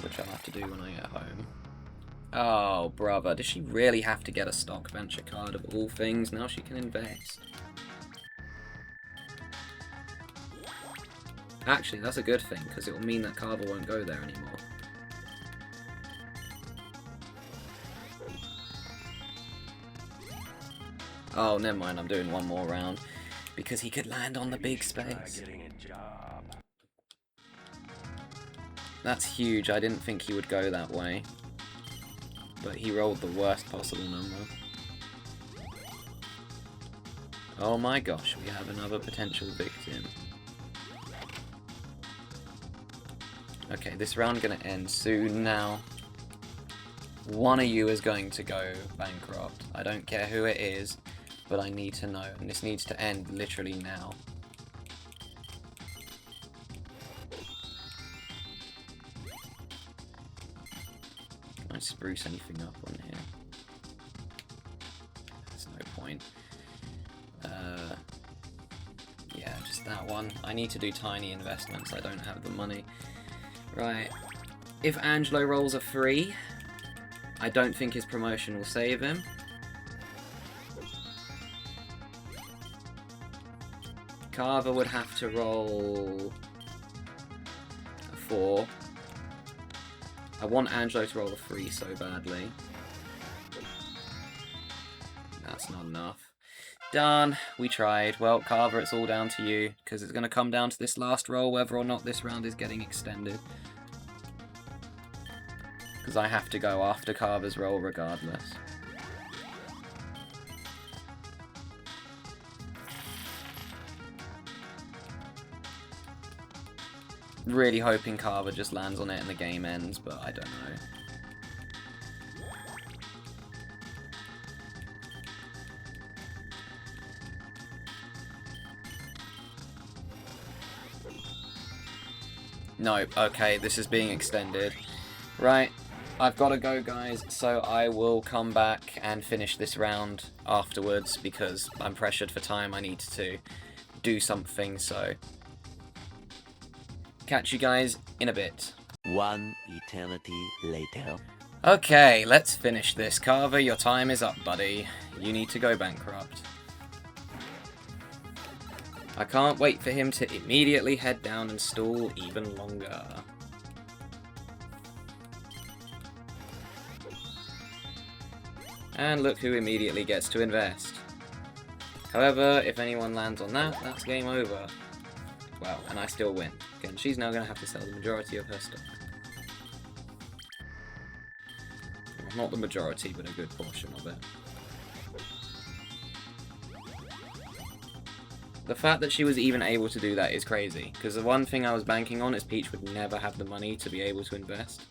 Which I'll have to do when I get home. Oh, brother. Does she really have to get a stock venture card of all things? Now she can invest. Actually, that's a good thing, because it will mean that Carver won't go there anymore. Oh, never mind, I'm doing one more round. Because he could land on the big space. That's huge, I didn't think he would go that way. But he rolled the worst possible number. Oh my gosh, we have another potential victim. Okay, this round gonna end soon now. One of you is going to go bankrupt. I don't care who it is, but I need to know, and this needs to end literally now. Can I spruce anything up on here? There's no point. Yeah, just that one. I need to do tiny investments, I don't have the money. Right, if Angelo rolls a 3, I don't think his promotion will save him. Carver would have to roll a 4. I want Angelo to roll a 3 so badly. That's not enough. Done. We tried. Well, Carver, it's all down to you, because it's going to come down to this last roll, whether or not this round is getting extended. Because I have to go after Carver's roll regardless. Really hoping Carver just lands on it and the game ends, but I don't know. No, okay, this is being extended. Right, I've got to go, guys, so I will come back and finish this round afterwards because I'm pressured for time. I need to do something, so catch you guys in a bit. One eternity later. Okay, let's finish this. Carver, your time is up, buddy. You need to go bankrupt. I can't wait for him to immediately head down and stall even longer. And look who immediately gets to invest. However, if anyone lands on that, that's game over. Well, and I still win. Again, she's now going to have to sell the majority of her stock. not the majority, but a good portion of it. The fact that she was even able to do that is crazy, because the one thing I was banking on is Peach would never have the money to be able to invest.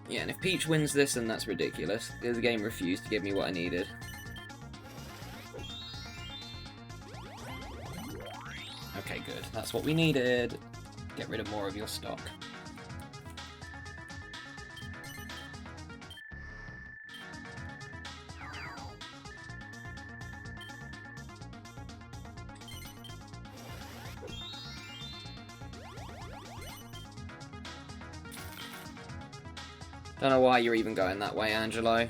Yeah, and if Peach wins this, then that's ridiculous. The game refused to give me what I needed. Okay, good. That's what we needed. Get rid of more of your stock. Don't know why you're even going that way, Angelo.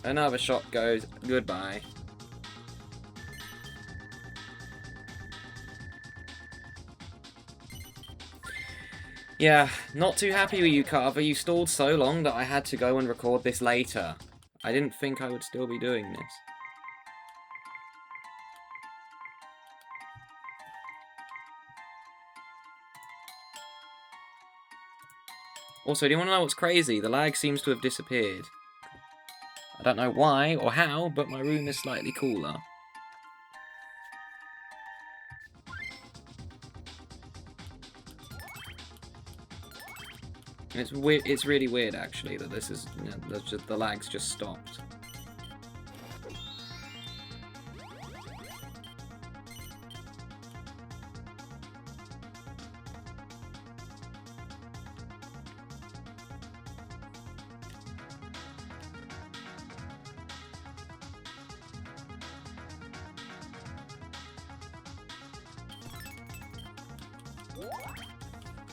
Another shot goes. Goodbye. Yeah, not too happy with you, Carver. You stalled so long that I had to go and record this later. I didn't think I would still be doing this. Also, do you want to know what's crazy? The lag seems to have disappeared. I don't know why or how, but my room is slightly cooler. And it's weird. It's really weird, actually, that this is the lag's just stopped.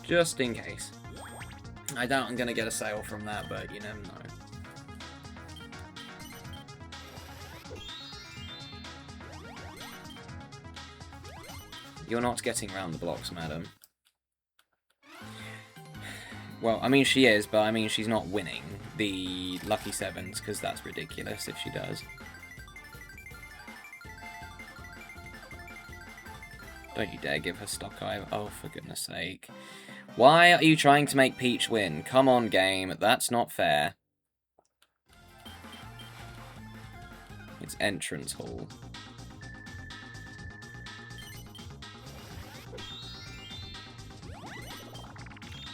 Just in case. I doubt I'm going to get a sale from that, but you never know. You're not getting round the blocks, madam. Well, I mean she is, but I mean she's not winning the lucky sevens, because that's ridiculous if she does. Don't you dare give her stock either. Oh, for goodness sake. Why are you trying to make Peach win? Come on, game. That's not fair. It's entrance hall.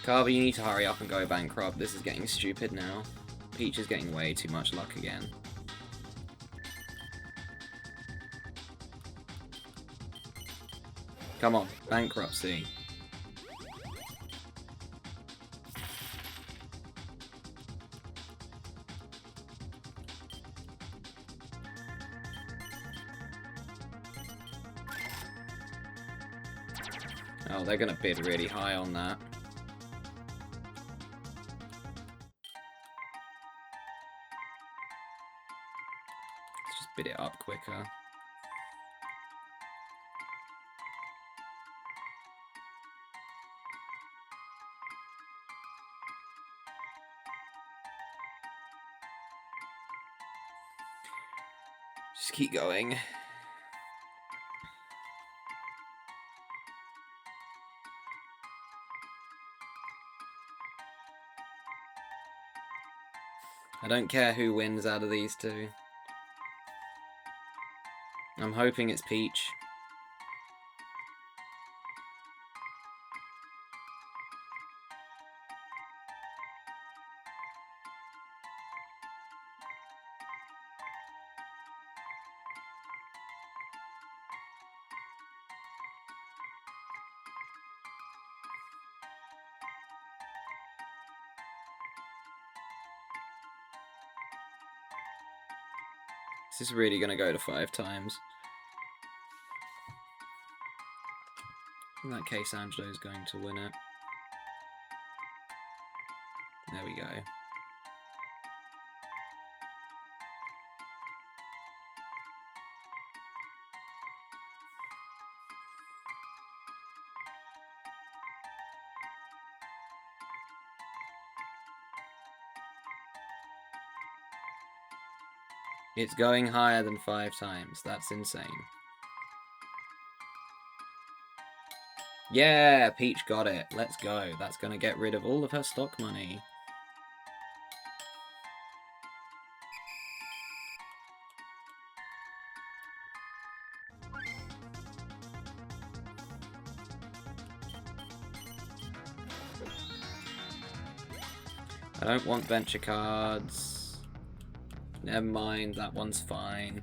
Carver, you need to hurry up and go bankrupt. This is getting stupid now. Peach is getting way too much luck again. Come on, bankruptcy. Oh, they're gonna bid really high on that. Let's just bid it up quicker. Just keep going. I don't care who wins out of these two. I'm hoping it's Peach. This is really going to go to 5 times. In that case, Angelo's going to win it. There we go. It's going higher than 5 times. That's insane. Yeah, Peach got it. Let's go. That's going to get rid of all of her stock money. I don't want venture cards. Never mind, that one's fine.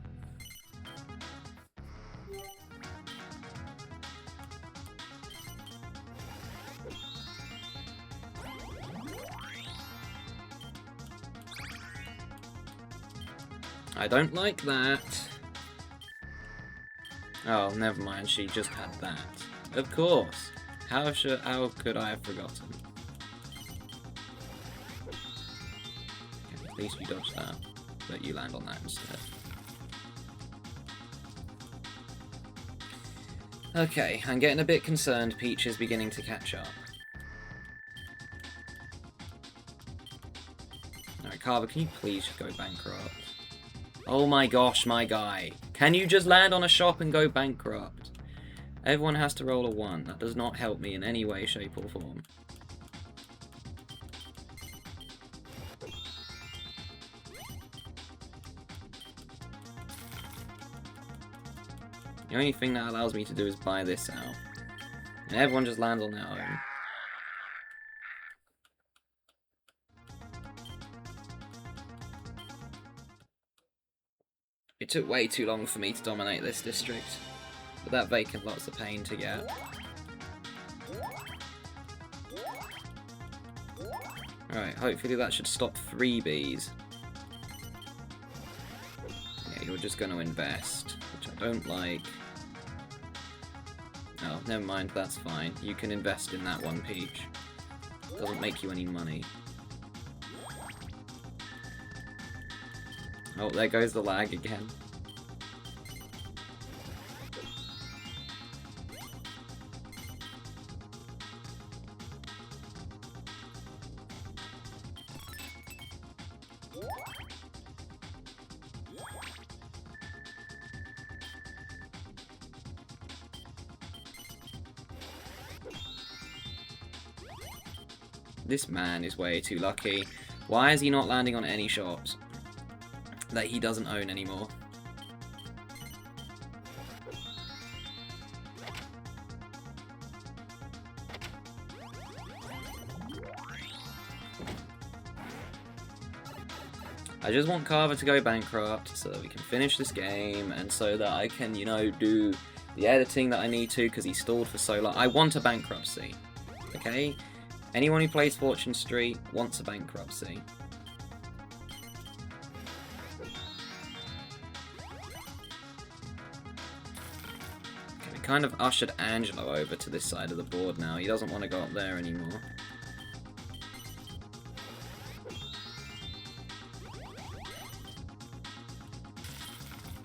I don't like that. Oh, never mind, she just had that. Of course. How could I have forgotten? At least you dodged that, but you land on that instead. Okay, I'm getting a bit concerned. Peach is beginning to catch up. Alright, Carver, can you please just go bankrupt? Oh my gosh, my guy. Can you just land on a shop and go bankrupt? Everyone has to roll a 1. That does not help me in any way, shape, or form. The only thing that allows me to do is buy this out. And everyone just lands on their own. It took way too long for me to dominate this district. But that vacant lot's a pain to get. Alright, hopefully that should stop 3Bs. Yeah, you're just going to invest, which I don't like. Oh, never mind, that's fine. You can invest in that one, Peach. Doesn't make you any money. Oh, there goes the lag again. This man is way too lucky. Why is he not landing on any shops that he doesn't own anymore? I just want Carver to go bankrupt so that we can finish this game and so that I can, you know, do the editing that I need to because he stalled for so long. I want a bankruptcy, okay? Anyone who plays Fortune Street wants a bankruptcy. Okay, we kind of ushered Angelo over to this side of the board now. He doesn't want to go up there anymore.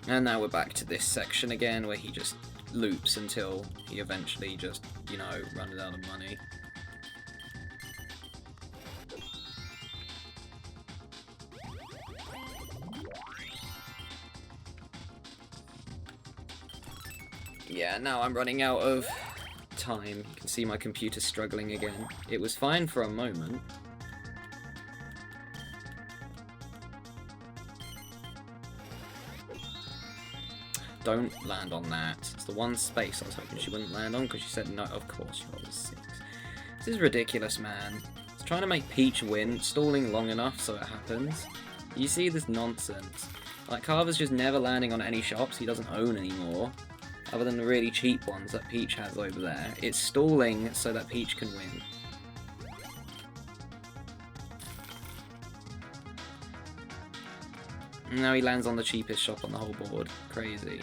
And now we're back to this section again where he just loops until he eventually just, you know, runs out of money. Yeah, now I'm running out of time. You can see my computer struggling again. It was fine for a moment. Don't land on that. It's the one space I was hoping she wouldn't land on because she said no. Of course, she rolled a 6. This is ridiculous, man. It's trying to make Peach win, stalling long enough so it happens. You see this nonsense. Like, Carver's just never landing on any shops he doesn't own anymore, other than the really cheap ones that Peach has over there. It's stalling so that Peach can win. And now he lands on the cheapest shop on the whole board. Crazy.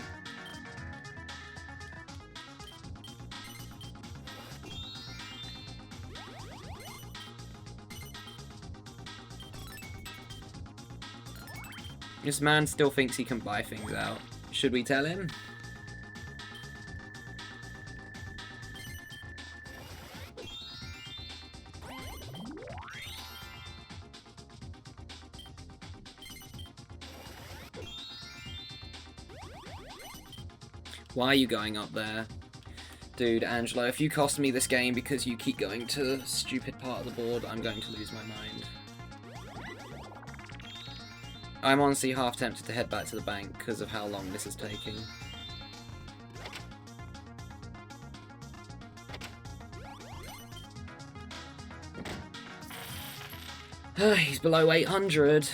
This man still thinks he can buy things out. Should we tell him? Why are you going up there? Dude, Angelo, if you cost me this game because you keep going to the stupid part of the board, I'm going to lose my mind. I'm honestly half tempted to head back to the bank because of how long this is taking. He's below 800.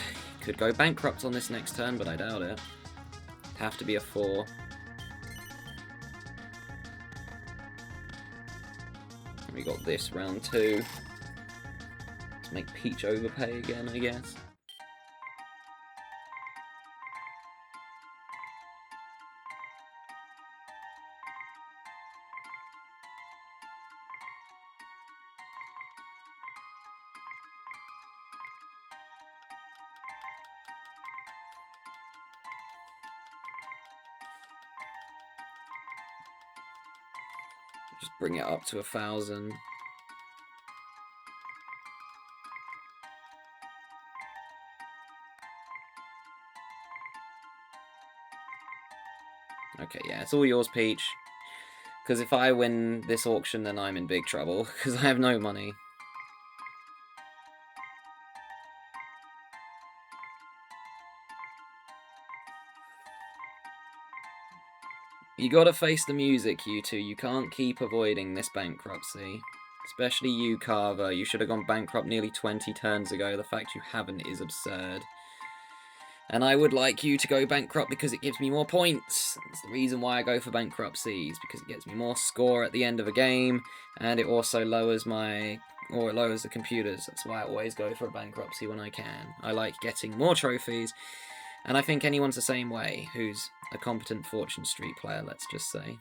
Could go bankrupt on this next turn, but I doubt it. Have to be a 4. We got this round 2. Let's make Peach overpay again, I guess. Just bring it up to 1,000. Okay, yeah, it's all yours, Peach. Because if I win this auction, then I'm in big trouble, because I have no money. You gotta face the music, you two. You can't keep avoiding this bankruptcy. Especially you, Carver. You should have gone bankrupt nearly 20 turns ago. The fact you haven't is absurd. And I would like you to go bankrupt because it gives me more points. That's the reason why I go for bankruptcies, because it gets me more score at the end of a game, and it also lowers it lowers the computers. That's why I always go for a bankruptcy when I can. I like getting more trophies, and I think anyone's the same way who's a competent Fortune Street player, let's just say.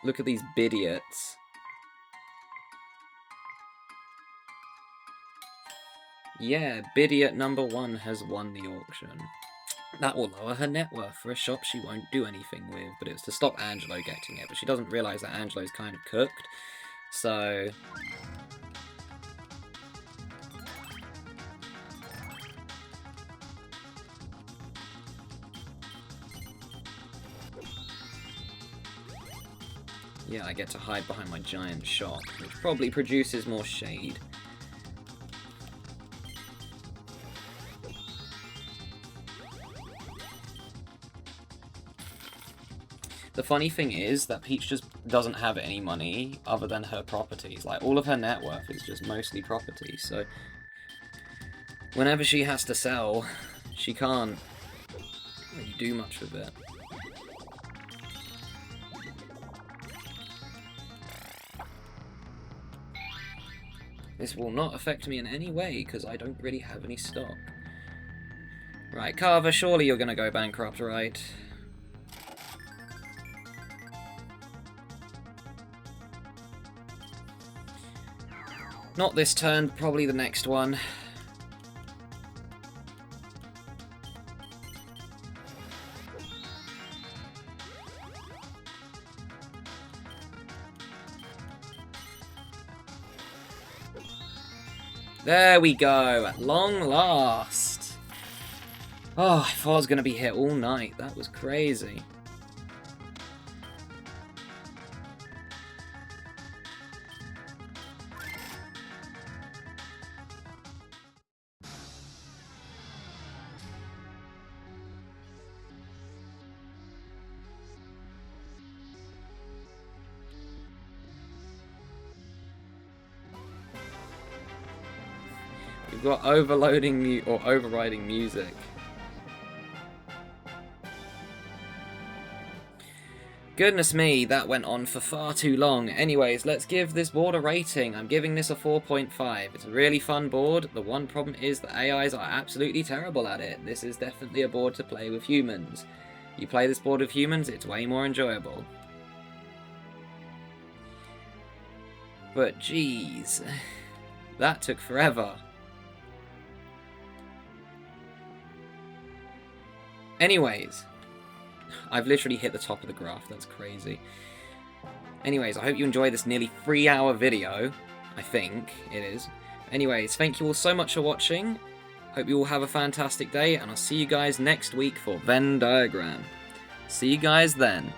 Look at these bidiots. Yeah, bidiot number 1 has won the auction. That will lower her net worth for a shop she won't do anything with, but it's to stop Angelo getting it. But she doesn't realise that Angelo's kind of cooked, so... yeah, I get to hide behind my giant shop, which probably produces more shade. The funny thing is that Peach just doesn't have any money other than her properties. Like, all of her net worth is just mostly property, so... whenever she has to sell, she can't really do much with it. This will not affect me in any way, because I don't really have any stock. Right, Carver, surely you're gonna go bankrupt, right? Not this turn, probably the next one. There we go, at long last. Oh, I thought I was going to be hit all night. That was crazy. We've got overloading or overriding music. Goodness me, that went on for far too long. Anyways, let's give this board a rating. I'm giving this a 4.5. It's a really fun board. The one problem is the AIs are absolutely terrible at it. This is definitely a board to play with humans. You play this board with humans, it's way more enjoyable. But geez, that took forever. Anyways, I've literally hit the top of the graph, that's crazy. Anyways, I hope you enjoyed this nearly 3-hour video. I think it is. Anyways, thank you all so much for watching. Hope you all have a fantastic day, and I'll see you guys next week for Venn diagram. See you guys then.